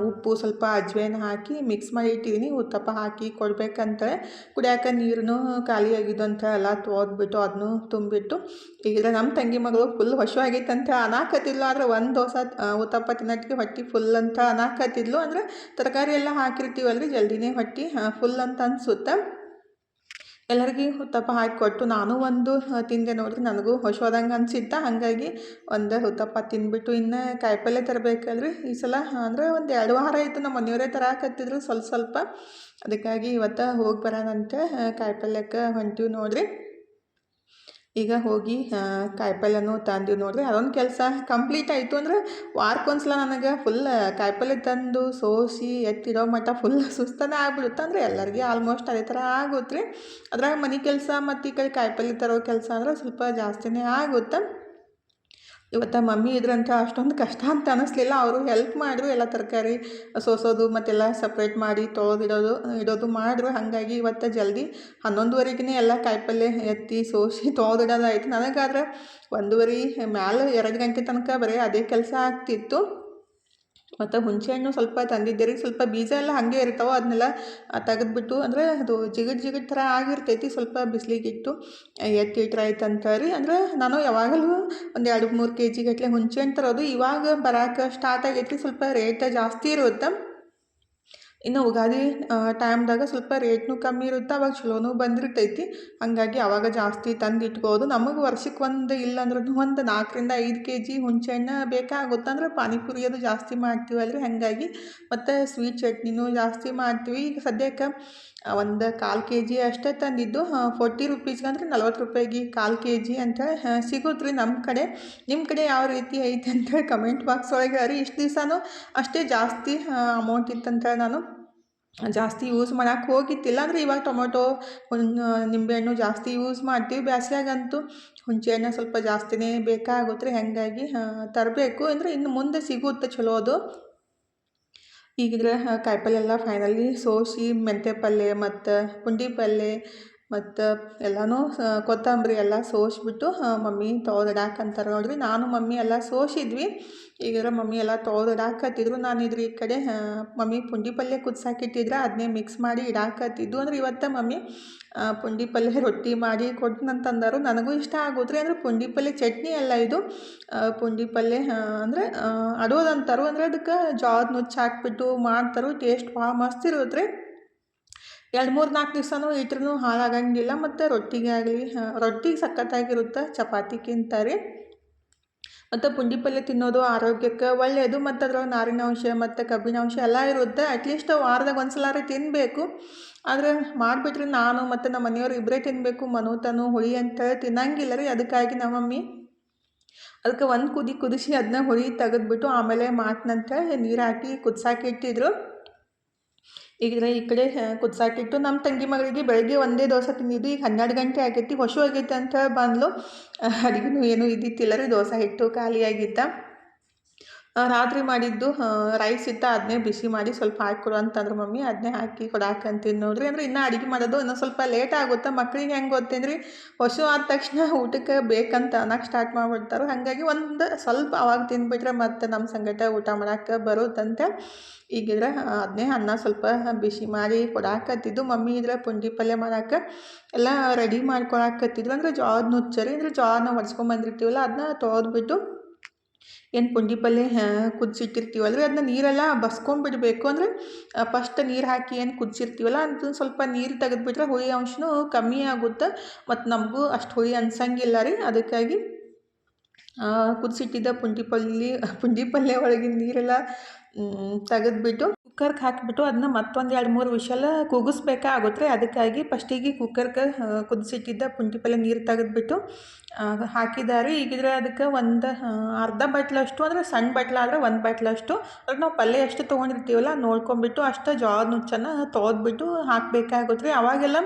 ಉಪ್ಪು ಸ್ವಲ್ಪ ಅಜ್ವಾನ ಹಾಕಿ ಮಿಕ್ಸ್ ಮಾಡಿ ಇಟ್ಟಿದ್ದೀನಿ. ಉತ್ತಪ್ಪ ಹಾಕಿ ಕೊಡ್ಬೇಕಂತೇಳಿ ಕುಡಿಯೋಕೆ ನೀರನ್ನು ಖಾಲಿ ಆಗಿದ್ದಂತ ಎಲ್ಲ ತೊಳೆದ್ಬಿಟ್ಟು ಅದನ್ನು ತುಂಬಿಟ್ಟು ಈಗ ನಮ್ಮ ತಂಗಿ ಮಗಳು ಫುಲ್ ಹಸಿವಾಗೈತಂತ ಅನಾಕತ್ತಿದ್ಲು. ಆದರೆ ಒಂದು ದೋಸೆ ಉತ್ತಪ್ಪ ತಿನ್ನೋಟ್ಟಿಗೆ ಹೊಟ್ಟೆ ಫುಲ್ ಅಂತ ಅನಾಕತ್ತಿದ್ಲು. ಅಂದರೆ ತರಕಾರಿ ಎಲ್ಲ ಹಾಕಿರ್ತೀವಲ್ರಿ ಜಲ್ದಿನೇ ಹೊಟ್ಟೆ ಫುಲ್ ಅಂತ ಅನಿಸುತ್ತೆ. ಎಲ್ಲರಿಗೂ ಉತ್ತಪ್ಪ ಹಾಕಿ ಕೊಟ್ಟು ನಾನು ಒಂದು ತಿಂದೆ ನೋಡ್ರಿ. ನನಗೂ ಹಸಿವಾದಂಗೆ ಅನಿಸಿತ್ತ. ಹಾಗಾಗಿ ಒಂದು ಉತ್ತಪ್ಪ ತಿಂದ್ಬಿಟ್ಟು ಇನ್ನು ಕಾಯಿಪಲ್ಯ ತರಬೇಕಲ್ರಿ ಈ ಸಲ. ಅಂದರೆ ಒಂದು 2 ವಾರ ಆಯಿತು ನಮ್ಮ ಮನೆಯವರೇ ತರಾಕತ್ತಿದ್ರು ಸ್ವಲ್ಪ. ಅದಕ್ಕಾಗಿ ಇವತ್ತು ಹೋಗಿ ಬರೋಣಂತೆ ಕಾಯಿಪಲ್ಯಕ್ಕೆ ಹೊಂಟೀವಿ ನೋಡ್ರಿ. ಈಗ ಹೋಗಿ ಕಾಯಿಪಲ್ಯನೂ ತಂದೀವಿ ನೋಡ್ರಿ. ಅದೊಂದು ಕೆಲಸ ಕಂಪ್ಲೀಟ್ ಆಯಿತು. ಅಂದರೆ ವಾರಕ್ಕೊಂದ್ಸಲ ನನಗೆ ಫುಲ್ ಕಾಯಿಪಲ್ಯ ತಂದು ಸೋಸಿ ಎತ್ತಿಡೋ ಮಟ್ಟ ಫುಲ್ ಸುಸ್ತನೇ ಆಗ್ಬಿಡುತ್ತೆ. ಅಂದರೆ ಎಲ್ಲರಿಗೆ ಆಲ್ಮೋಸ್ಟ್ ಅದೇ ಥರ ಆಗುತ್ತೆ ರೀ. ಅದ್ರಾಗ ಮನೆ ಕೆಲಸ ಮತ್ತು ಈ ಕಡೆ ಕಾಯಿಪಲ್ಯ ತರೋ ಕೆಲಸ ಅಂದ್ರೆ ಸ್ವಲ್ಪ ಜಾಸ್ತಿನೇ ಆಗುತ್ತೆ. ಇವತ್ತು ಮಮ್ಮಿ ಇದ್ರಂತ ಅಷ್ಟೊಂದು ಕಷ್ಟ ಅಂತ ಅನ್ನಿಸ್ಲಿಲ್ಲ. ಅವರು ಹೆಲ್ಪ್ ಮಾಡಿದ್ರು. ಎಲ್ಲ ತರಕಾರಿ ಸೋಸೋದು ಮತ್ತೆಲ್ಲ ಸಪ್ರೇಟ್ ಮಾಡಿ ಇಡೋದು ಮಾಡಿದ್ರು. ಹಾಗಾಗಿ ಇವತ್ತು ಜಲ್ದಿ 11:30ಗೆ ಎಲ್ಲ ಕಾಯಿಪಲ್ಯ ಎತ್ತಿ ಸೋಸಿ ತೊಳೆದಿಡೋದಾಯಿತು. ನನಗಾದ್ರೆ 1:30 ಮ್ಯಾಲೆ 2 ಗಂಟೆ ತನಕ ಬರೀ ಅದೇ ಕೆಲಸ ಆಗ್ತಿತ್ತು. ಮತ್ತು ಹುಣಸೆಹಣ್ಣು ಸ್ವಲ್ಪ ತಂದಿದ್ದೆ ರೀ. ಸ್ವಲ್ಪ ಬೀಜ ಎಲ್ಲ ಹಾಗೆ ಇರ್ತಾವೆ. ಅದನ್ನೆಲ್ಲ ತೆಗೆದ್ಬಿಟ್ಟು ಅಂದರೆ ಅದು ಜಿಗಟ್ ಥರ ಆಗಿರ್ತೈತಿ. ಸ್ವಲ್ಪ ಬಿಸಿಲಿಗಿಟ್ಟು ಎತ್ತಿಟ್ರೆ ಆಯ್ತು ಅಂತಾರೆ. ಅಂದರೆ ನಾನು ಯಾವಾಗಲೂ ಒಂದು 2-3 kg ಗಟ್ಟಲೆ ಹುಣಸೆಹಣ್ಣು ತರೋದು. ಇವಾಗ ಬರೋಕೆ ಸ್ಟಾರ್ಟ್ ಆಗೈತಿ. ಸ್ವಲ್ಪ ರೇಟ್ ಜಾಸ್ತಿ ಇರುತ್ತೆ. ಇನ್ನು ಯುಗಾದಿ ಟೈಮ್ದಾಗ ಸ್ವಲ್ಪ ರೇಟ್ನೂ ಕಮ್ಮಿ ಇರುತ್ತೆ. ಅವಾಗ ಚಲೋನೂ ಬಂದಿರ್ತೈತಿ. ಹಾಗಾಗಿ ಅವಾಗ ಜಾಸ್ತಿ ತಂದು ಇಟ್ಬೋದು. ನಮಗೆ ವರ್ಷಕ್ಕೆ ಒಂದು ಇಲ್ಲಾಂದ್ರೂ ಒಂದು 4-5 kg ಹುಣಸೆಹಣ್ಣು ಬೇಕಾಗುತ್ತೆ. ಅಂದರೆ ಪಾನಿಪುರಿ ಅದು ಜಾಸ್ತಿ ಮಾಡ್ತೀವಲ್ರಿ. ಹಾಗಾಗಿ ಮತ್ತು ಸ್ವೀಟ್ ಚಟ್ನಿನೂ ಜಾಸ್ತಿ ಮಾಡ್ತೀವಿ. ಈಗ ಸದ್ಯಕ್ಕೆ ಒಂದು 1/4 kg ಅಷ್ಟೇ ತಂದಿದ್ದು. 40 ರೂಪೀಸ್ಗೆ ಅಂದರೆ 40 ರೂಪಾಯಿಗೆ 1/4 kg ಅಂತ ಸಿಗುತ್ತೆ ರೀ ನಮ್ಮ ಕಡೆ. ನಿಮ್ಮ ಕಡೆ ಯಾವ ರೀತಿ ಐತೆ ಅಂತೇಳಿ ಕಮೆಂಟ್ ಬಾಕ್ಸ್ ಒಳಗೆ ರೀ. ಇಷ್ಟು ದಿವಸನೂ ಅಷ್ಟೇ ಜಾಸ್ತಿ ಅಮೌಂಟ್ ಇತ್ತಂತ ನಾನು ಜಾಸ್ತಿ ಯೂಸ್ ಮಾಡೋಕೆ ಹೋಗಿತ್ತಿಲ್ಲ. ಅಂದರೆ ಇವಾಗ ಟೊಮೊಟೊ ನಿಂಬೆಹಣ್ಣು ಜಾಸ್ತಿ ಯೂಸ್ ಮಾಡ್ತೀವಿ. ಬ್ಯಾಸ್ಗ್ಯಾಗಂತೂ ಹುಣಸೆಹಣ್ಣು ಸ್ವಲ್ಪ ಜಾಸ್ತಿನೇ ಬೇಕಾಗುತ್ತೆ ರೀ. ಹಾಗಾಗಿ ತರಬೇಕು. ಅಂದರೆ ಇನ್ನು ಮುಂದೆ ಸಿಗುತ್ತೆ ಚಲೋ ಅದು. ಈಗಿದ್ರೆ ಕಾಯಿಪಲ್ಯ ಎಲ್ಲ ಫೈನಲಿ ಸೋಸಿ ಮೆಂತ್ಯ ಪಲ್ಯ ಮತ್ತು ಪುಂಡಿ ಪಲ್ಯ ಮತ್ತು ಎಲ್ಲನೂ ಕೊತ್ತಂಬರಿ ಎಲ್ಲ ಸೋಸ್ಬಿಟ್ಟು ಮಮ್ಮಿ ತೊಳೆದಿಡಾಕಂತಾರೆ ನೋಡ್ರಿ. ನಾನು ಮಮ್ಮಿ ಎಲ್ಲ ಸೋಸಿದ್ವಿ. ಈಗಿದ್ರೆ ಮಮ್ಮಿ ಎಲ್ಲ ತೊಳೆದಿಡಾಕತ್ತಿದ್ರು. ನಾನು ಈ ಕಡೆ ಮಮ್ಮಿ ಪುಂಡಿ ಪಲ್ಯ ಕುದಿಸಾಕಿಟ್ಟಿದ್ರೆ ಅದನ್ನೇ ಮಿಕ್ಸ್ ಮಾಡಿ ಇಡಾಕತ್ತಿದ್ದು. ಅಂದ್ರೆ ಇವತ್ತು ಮಮ್ಮಿ ಪುಂಡಿ ಪಲ್ಯ ರೊಟ್ಟಿ ಮಾಡಿ ಕೊಡ್ತೀನಂತಂದರು. ನನಗೂ ಇಷ್ಟ ಆಗುತ್ತೆ ಅಂದರೆ ಪುಂಡಿ ಪಲ್ಯ ಚಟ್ನಿ ಅಲ್ಲ ಇದು, ಪುಂಡಿ ಪಲ್ಯ ಅಂದರೆ ಅಡೋದಂತಾರು. ಅಂದರೆ ಅದಕ್ಕೆ ಜೋಳದ ನುಚ್ಚು ಹಾಕ್ಬಿಟ್ಟು ಮಾಡ್ತಾರೆ. ಟೇಸ್ಟ್ ಭಾಳ ಮಸ್ತ್ ಇರುತ್ತೆ. 2-3-4 ದಿವಸನೂ ಇಟ್ರೂ ಹಾಳಾಗಂಗಿಲ್ಲ. ಮತ್ತು ರೊಟ್ಟಿಗೆ ಆಗಲಿ ರೊಟ್ಟಿಗೆ ಸಖತ್ತಾಗಿರುತ್ತೆ ಚಪಾತಿಗಿಂತ ರೀ. ಮತ್ತು ಪುಂಡಿ ಪಲ್ಯ ತಿನ್ನೋದು ಆರೋಗ್ಯಕ್ಕೆ ಒಳ್ಳೆಯದು. ಮತ್ತು ಅದ್ರೊಳಗೆ ನಾರಿನಾಂಶ ಮತ್ತು ಕಬ್ಬಿನಾಂಶ ಎಲ್ಲ ಇರುತ್ತೆ. ಅಟ್ಲೀಸ್ಟ್ ವಾರದಾಗ ಒಂದು ಸಲ ತಿನ್ನಬೇಕು. ಆದರೆ ಮಾಡಿಬಿಟ್ರೆ ನಾನು ಮತ್ತು ನಮ್ಮ ಮನೆಯವ್ರು ಇಬ್ಬರೇ ತಿನ್ನಬೇಕು. ಮನೋತನು ಹುಳಿ ಅಂತೇಳಿ ತಿನ್ನಂಗಿಲ್ಲ ರೀ. ಅದಕ್ಕಾಗಿ ನಮ್ಮ ಮಮ್ಮಿ ಅದಕ್ಕೆ ಒಂದು ಕುದಿಸಿ ಅದನ್ನ ಹುಳಿ ತೆಗೆದ್ಬಿಟ್ಟು ಆಮೇಲೆ ಮಾಡ್ತಂತೇಳಿ ನೀರು ಹಾಕಿ ಕುದಿಸಾಕಿ ಇಟ್ಟಿದ್ರು. ಈಗ ಈ ಕಡೆ ಕುದಿಸಾಕಿಟ್ಟು ನಮ್ಮ ತಂಗಿ ಮಗಳಿಗೆ ಬೆಳಗ್ಗೆ ಒಂದೇ ದೋಸೆ ತಿಂದಿದ್ದು. ಈಗ 12 ಗಂಟೆ ಆಗೈತಿ, ಹೊಸು ಆಗೈತೆ ಅಂತ ಬಂದ್ಲು. ಅಡುಗೆನೂ ಏನೂ ಇದ್ದಿತ್ತಿಲ್ಲ ರೀ, ದೋಸೆ ಹಿಟ್ಟು ಖಾಲಿ ಆಗಿತ್ತ. ರಾತ್ರಿ ಮಾಡಿದ್ದು ರೈಸ್ ಇತ್ತು, ಅದನ್ನೇ ಬಿಸಿ ಮಾಡಿ ಸ್ವಲ್ಪ ಹಾಕಿ ಕೊಡು ಅಂತಂದ್ರೆ ಮಮ್ಮಿ ಅದನ್ನೇ ಹಾಕಿ ಕೊಡಾಕಂತೀನಿ ನೋಡ್ರಿ. ಅಂದರೆ ಇನ್ನೂ ಅಡುಗೆ ಮಾಡೋದು ಇನ್ನೂ ಸ್ವಲ್ಪ ಲೇಟ್ ಆಗುತ್ತೆ. ಮಕ್ಳಿಗೆ ಹೆಂಗೆ ಗೊತ್ತೇನ್ರಿ, ಹೊಸು ಆದ ತಕ್ಷಣ ಊಟಕ್ಕೆ ಬೇಕಂತ ಅನ್ನಕ್ಕೆ ಸ್ಟಾರ್ಟ್ ಮಾಡಿಬಿಡ್ತಾರೆ. ಹಾಗಾಗಿ ಒಂದು ಸ್ವಲ್ಪ ಅವಾಗ ತಿಂದುಬಿಟ್ರೆ ಮತ್ತು ನಮ್ಮ ಸಂಗಟ ಊಟ ಮಾಡೋಕ್ಕೆ ಬರುತ್ತಂತೆ. ಈಗಿದ್ರೆ ಅದನ್ನೇ ಅನ್ನ ಸ್ವಲ್ಪ ಬಿಸಿ ಮಾಡಿ ಕೊಡಾಕತ್ತಿದ್ದು. ಮಮ್ಮಿ ಇದ್ರೆ ಪುಂಡಿ ಪಲ್ಯ ಮಾಡೋಕೆ ಎಲ್ಲ ರೆಡಿ ಮಾಡ್ಕೊಳಕತ್ತಿದ್ರು. ಅಂದರೆ ಜೋಳದ ನುಚ್ಚರಿ, ಅಂದರೆ ಜೋಳನ ಒಡ್ಸ್ಕೊಂಬಂದಿರ್ತೀವಲ್ಲ ಅದನ್ನ ತೊಳೆದ್ಬಿಟ್ಟು ಏನು ಪುಂಡಿ ಪಲ್ಯ ಕುದಿಸಿಟ್ಟಿರ್ತೀವಲ್ರಿ ಅದನ್ನ ನೀರೆಲ್ಲ ಬಸ್ಕೊಂಬಿಡಬೇಕು. ಅಂದರೆ ಫಸ್ಟ್ ನೀರು ಹಾಕಿ ಏನು ಕುದಿಸಿರ್ತೀವಲ್ಲ ಅಂತ ಸ್ವಲ್ಪ ನೀರು ತೆಗೆದುಬಿಟ್ರೆ ಹುಳಿ ಅಂಶನೂ ಕಮ್ಮಿ ಆಗುತ್ತೆ. ಮತ್ತು ನಮಗೂ ಅಷ್ಟು ಹುಳಿ ಅನ್ಸಂಗಿಲ್ಲ ರೀ. ಅದಕ್ಕಾಗಿ ಕುದಿಸಿಟ್ಟಿದ್ದ ಪುಂಡಿ ಪಲ್ಯ ಒಳಗಿನ ನೀರೆಲ್ಲ ತೆಗೆದ್ಬಿಟ್ಟು ಕುಕ್ಕರ್ಗೆ ಹಾಕಿಬಿಟ್ಟು ಅದನ್ನ ಮತ್ತೊಂದು 2-3 ವಿಷಲ್ ಕೂಗಿಸ್ಬೇಕಾಗುತ್ತೆ. ಅದಕ್ಕಾಗಿ ಫಸ್ಟಿಗೆ ಕುಕ್ಕರ್ಗೆ ಕುದಿಸಿಟ್ಟಿದ್ದ ಪುಂಡಿ ಪಲ್ಯ ನೀರು ತೆಗೆದ್ಬಿಟ್ಟು ಹಾಕಿದ್ದಾರೆ. ಈಗಿದ್ರೆ ಅದಕ್ಕೆ ಒಂದು ಅರ್ಧ ಬಟ್ಲಷ್ಟು, ಅಂದರೆ ಸಣ್ಣ ಬಟ್ಲಾದರೆ 1 ಬಟ್ಲಷ್ಟು, ಅದ್ರ ನಾವು ಪಲ್ಯ ಎಷ್ಟು ತೊಗೊಂಡಿರ್ತೀವಲ್ಲ ನೋಡ್ಕೊಂಬಿಟ್ಟು ಅಷ್ಟು ಜೋಳದ ನುಚ್ಚನ್ನು ತೊಳೆದ್ಬಿಟ್ಟು ಹಾಕಬೇಕಾಗುತ್ತೆ. ಅವಾಗೆಲ್ಲ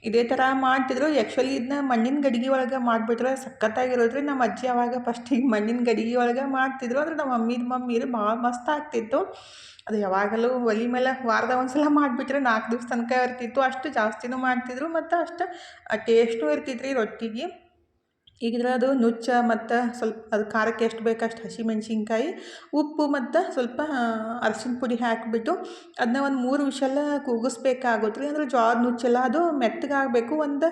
ಇದೇ ಥರ ಮಾಡ್ತಿದ್ರು. ಆ್ಯಕ್ಚುಲಿ ಇದನ್ನ ಮಣ್ಣಿನ ಗಡಿಗೆ ಒಳಗೆ ಮಾಡಿಬಿಟ್ರೆ ಸಖತ್ತಾಗಿರೋದ್ರಿ. ನಮ್ಮ ಅಜ್ಜಿ ಅವಾಗ ಫಸ್ಟಿಗೆ ಮಣ್ಣಿನ ಗಡಿಗೆ ಒಳಗೆ ಮಾಡ್ತಿದ್ರು. ಅಂದರೆ ನಮ್ಮ ಮಮ್ಮಿ ಭಾಳ ಮಸ್ತ್ ಆಗ್ತಿತ್ತು. ಅದು ಯಾವಾಗಲೂ ಒಲೆ ಮೇಲೆ ವಾರದಾಗ ಒಂದು ಸಲ ಮಾಡಿಬಿಟ್ರೆ 4 ದಿವಸ ತನಕ ಇರ್ತಿತ್ತು. ಅಷ್ಟು ಜಾಸ್ತಿನೂ ಮಾಡ್ತಿದ್ರು ಮತ್ತು ಅಷ್ಟು ಟೇಸ್ಟೂ ಇರ್ತಿತ್ತು ರೀ ರೊಟ್ಟಿಗೆ. ಈಗಿದ್ರೆ ಅದು ನುಚ್ಚ ಮತ್ತು ಸ್ವಲ್ಪ ಅದು ಖಾರಕ್ಕೆ ಎಷ್ಟು ಬೇಕು ಅಷ್ಟು ಹಸಿಮೆಣ್ಸಿನ್ಕಾಯಿ, ಉಪ್ಪು ಮತ್ತು ಸ್ವಲ್ಪ ಅರಶಿನ ಪುಡಿ ಹಾಕಿಬಿಟ್ಟು ಅದನ್ನ ಒಂದು 3 ವಿಷಲ್ ಕೂಗಿಸ್ಬೇಕಾಗುತ್ತೆ ರೀ. ಅಂದರೆ ಜೋಳದ ನುಚ್ಚೆಲ್ಲ ಅದು ಮೆತ್ತಗಾಗಬೇಕು. ಒಂದು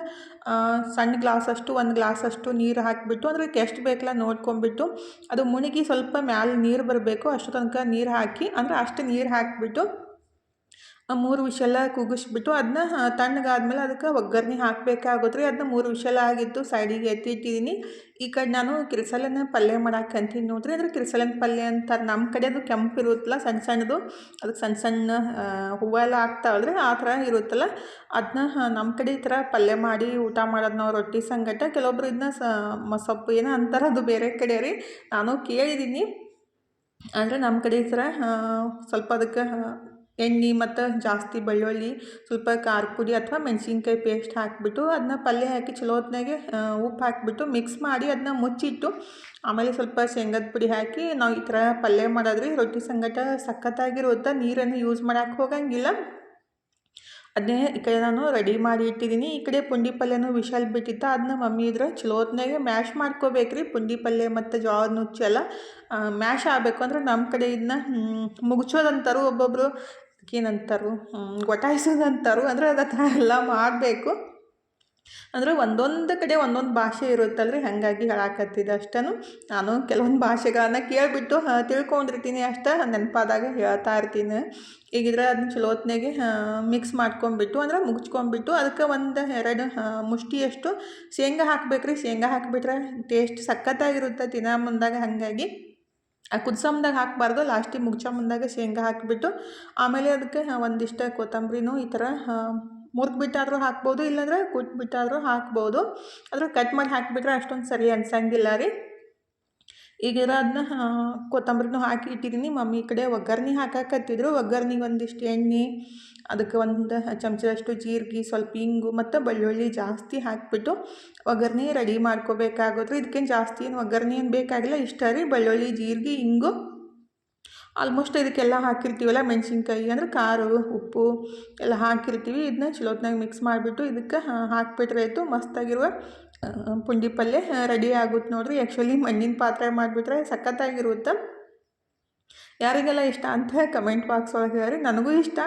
ಸಣ್ಣ ಗ್ಲಾಸಷ್ಟು 1 ಗ್ಲಾಸಷ್ಟು ನೀರು ಹಾಕಿಬಿಟ್ಟು, ಅಂದರೆ ಎಷ್ಟು ಬೇಕಲ್ಲ ನೋಡ್ಕೊಂಬಿಟ್ಟು ಅದು ಮುಳುಗಿ ಸ್ವಲ್ಪ ಮ್ಯಾಲೆ ನೀರು ಬರಬೇಕು ಅಷ್ಟು ತನಕ ನೀರು ಹಾಕಿ, ಅಂದರೆ ಅಷ್ಟು ನೀರು ಹಾಕಿಬಿಟ್ಟು 3 ವಿಷಲ ಕೂಗಿಸ್ಬಿಟ್ಟು ಅದನ್ನ ತಣ್ಣಗಾದ್ಮೇಲೆ ಅದಕ್ಕೆ ಒಗ್ಗರಣೆ ಹಾಕಬೇಕಾಗುತ್ತೆ ರೀ. ಅದನ್ನ 3 ವಿಷಲ ಆಗಿತ್ತು, ಸೈಡಿಗೆ ಎತ್ತಿಟ್ಟಿದ್ದೀನಿ. ಈ ಕಡೆ ನಾನು ಕಿರ್ಸಲನ್ನ ಪಲ್ಯ ಮಾಡಾಕಂತೀನಿ ನೋಡ್ರಿ. ಅಂದರೆ ಕಿರ್ಸಲನ ಪಲ್ಯ ಅಂತಾರೆ ನಮ್ಮ ಕಡೆ. ಅದು ಕೆಂಪು ಇರುತ್ತಲ್ಲ ಸಣ್ಣ ಸಣ್ಣದು, ಅದಕ್ಕೆ ಸಣ್ಣ ಸಣ್ಣ ಹೂವೆಲ್ಲ ಆಗ್ತಾವಲ್ರಿ, ಆ ಥರ ಇರುತ್ತಲ್ಲ ಅದನ್ನ ನಮ್ಮ ಕಡೆ ಈ ಥರ ಪಲ್ಯ ಮಾಡಿ ಊಟ ಮಾಡೋದು ನಾವು ರೊಟ್ಟಿ ಸಂಗಟ. ಕೆಲವೊಬ್ರು ಇದನ್ನ ಸೊಪ್ಪು ಏನೋ ಅಂತಾರೆ, ಅದು ಬೇರೆ ಕಡೆ ರೀ, ನಾನು ಕೇಳಿದ್ದೀನಿ. ಅಂದರೆ ನಮ್ಮ ಕಡೆ ಈ ಥರ ಸ್ವಲ್ಪ ಅದಕ್ಕೆ ಎಣ್ಣೆ ಮತ್ತು ಜಾಸ್ತಿ ಬೆಳ್ಳುಳ್ಳಿ, ಸ್ವಲ್ಪ ಖಾರ ಪುಡಿ ಅಥವಾ ಮೆಣಸಿನ್ಕಾಯಿ ಪೇಸ್ಟ್ ಹಾಕಿಬಿಟ್ಟು ಅದನ್ನ ಪಲ್ಯ ಹಾಕಿ ಚಲೋ ಹೊತ್ನಾಗೆ ಉಪ್ಪು ಹಾಕಿಬಿಟ್ಟು ಮಿಕ್ಸ್ ಮಾಡಿ ಅದನ್ನ ಮುಚ್ಚಿಟ್ಟು ಆಮೇಲೆ ಸ್ವಲ್ಪ ಶೇಂಗದ ಪುಡಿ ಹಾಕಿ ನಾವು ಈ ಥರ ಪಲ್ಯ ಮಾಡೋದ್ರಿ. ರೊಟ್ಟಿ ಸಂಗಟ ಸಖತ್ತಾಗಿರುತ್ತೆ. ನೀರನ್ನು ಯೂಸ್ ಮಾಡೋಕ್ಕೆ ಹೋಗಂಗಿಲ್ಲ. ಅದನ್ನೇ ಈ ಕಡೆ ನಾನು ರೆಡಿ ಮಾಡಿ ಇಟ್ಟಿದ್ದೀನಿ. ಈ ಕಡೆ ಪುಂಡಿ ಪಲ್ಯನೂ ವಿಷಲ್ ಬಿಟ್ಟಿತ್ತು, ಅದನ್ನ ಮಮ್ಮಿ ಇದ್ರೆ ಚಲೋ ಹೊತ್ನಾಗೆ ಮ್ಯಾಶ್ ಮಾಡ್ಕೋಬೇಕ್ರಿ. ಪುಂಡಿ ಪಲ್ಯ ಮತ್ತು ಜೋಳದ ನುಚ್ಚೆಲ್ಲ ಮ್ಯಾಶ್ ಆಗಬೇಕು. ಅಂದರೆ ನಮ್ಮ ಕಡೆ ಇದನ್ನ ಮುಗ್ಚೋದಂತಾರು, ಒಬ್ಬೊಬ್ಬರು ಏನಂತಾರು ಗೊಟಾಯಿಸೋದಂತಾರು. ಅಂದರೆ ಅದು ಥರ ಎಲ್ಲ ಮಾಡಬೇಕು. ಅಂದರೆ ಒಂದೊಂದು ಕಡೆ ಒಂದೊಂದು ಭಾಷೆ ಇರುತ್ತಲ್ರಿ, ಹಾಗಾಗಿ ಹೇಳಾಕತ್ತಿದ್ದೆ ಅಷ್ಟೇ. ನಾನು ಕೆಲವೊಂದು ಭಾಷೆಗಳನ್ನ ಕೇಳಿಬಿಟ್ಟು ತಿಳ್ಕೊಂಡಿರ್ತೀನಿ, ಅಷ್ಟೇ ನೆನಪಾದಾಗ ಹೇಳ್ತಾ ಇರ್ತೀನಿ. ಈಗಿದ್ರೆ ಅದನ್ನ ಚಲೋ ಹೊತ್ನಾಗೆ ಮಿಕ್ಸ್ ಮಾಡ್ಕೊಂಬಿಟ್ಟು, ಅಂದರೆ ಮುಗ್ಚ್ಕೊಂಬಿಟ್ಟು ಅದಕ್ಕೆ 1-2 ಮುಷ್ಟಿಯಷ್ಟು ಶೇಂಗಾ ಹಾಕ್ಬೇಕ್ರಿ. ಶೇಂಗಾ ಹಾಕಿಬಿಟ್ರೆ ಟೇಸ್ಟ್ ಸಖತ್ತಾಗಿರುತ್ತೆ ತಿನ್ನೋ ಮುಂದಾಗ. ಹಾಗಾಗಿ ಕುದಿಸೋ ಮುಂದಾಗ ಹಾಕಬಾರ್ದು, ಲಾಸ್ಟಿಗೆ ಮುಗ್ಚೋ ಮುಂದಾಗ ಶೇಂಗಾ ಹಾಕಿಬಿಟ್ಟು ಆಮೇಲೆ ಅದಕ್ಕೆ ಒಂದಿಷ್ಟು ಕೊತ್ತಂಬರಿನೂ ಈ ಥರ ಮುರಿದ್ಬಿಟ್ಟಾದರೂ ಹಾಕ್ಬೋದು, ಇಲ್ಲಾಂದರೆ ಕುಟ್ಬಿಟ್ಟಾದರೂ ಹಾಕ್ಬೋದು. ಆದರೆ ಕಟ್ ಮಾಡಿ ಹಾಕಿಬಿಟ್ರೆ ಅಷ್ಟೊಂದು ಸರಿ ಅನ್ಸಂಗಿಲ್ಲ ರೀ. ಈಗಿರೋ ಅದನ್ನ ಕೊತ್ತಂಬರಿನೂ ಹಾಕಿ ಇಟ್ಟಿದ್ದೀನಿ. ಮಮ್ಮಿ ಈ ಕಡೆ ಒಗ್ಗರಣೆ ಹಾಕಾಕತ್ತಿದ್ರು. ಒಗ್ಗರ್ನಿಗೆ ಒಂದಿಷ್ಟು ಎಣ್ಣೆ, ಅದಕ್ಕೆ 1 ಚಮಚದಷ್ಟು ಜೀರಿಗೆ, ಸ್ವಲ್ಪ ಇಂಗು ಮತ್ತು ಬೆಳ್ಳುಳ್ಳಿ ಜಾಸ್ತಿ ಹಾಕಿಬಿಟ್ಟು ಒಗ್ಗರಣೆ ರೆಡಿ ಮಾಡ್ಕೋಬೇಕಾಗುತ್ತೆ. ಇದಕ್ಕೇನು ಜಾಸ್ತಿ ಏನು ಒಗ್ಗರಣೆ ಏನು ಬೇಕಾಗಿಲ್ಲ, ಇಷ್ಟ ರೀ. ಬೆಳ್ಳುಳ್ಳಿ, ಜೀರಿಗೆ, ಇಂಗು ಆಲ್ಮೋಸ್ಟ್ ಇದಕ್ಕೆಲ್ಲ ಹಾಕಿರ್ತೀವಲ್ಲ, ಮೆಣಸಿನ್ಕಾಯಿ ಅಂದರೆ ಖಾರ, ಉಪ್ಪು ಎಲ್ಲ ಹಾಕಿರ್ತೀವಿ. ಇದನ್ನ ಚಲೋತ್ನಾಗ ಮಿಕ್ಸ್ ಮಾಡಿಬಿಟ್ಟು ಇದಕ್ಕೆ ಹಾಕಿಬಿಟ್ರೆ ಆಯಿತು. ಮಸ್ತಾಗಿರುವ ಪುಂಡಿ ಪಲ್ಯ ರೆಡಿ ಆಗುತ್ತೆ ನೋಡಿರಿ. ಆ್ಯಕ್ಚುಲಿ ಮಣ್ಣಿನ ಪಾತ್ರೆ ಮಾಡಿಬಿಟ್ರೆ ಸಖತ್ತಾಗಿರುತ್ತೆ. ಯಾರಿಗೆಲ್ಲ ಇಷ್ಟ ಅಂತ ಕಮೆಂಟ್ ಬಾಕ್ಸ್ ಒಳಗೆ ಹೇಳಿ. ನನಗೂ ಇಷ್ಟ,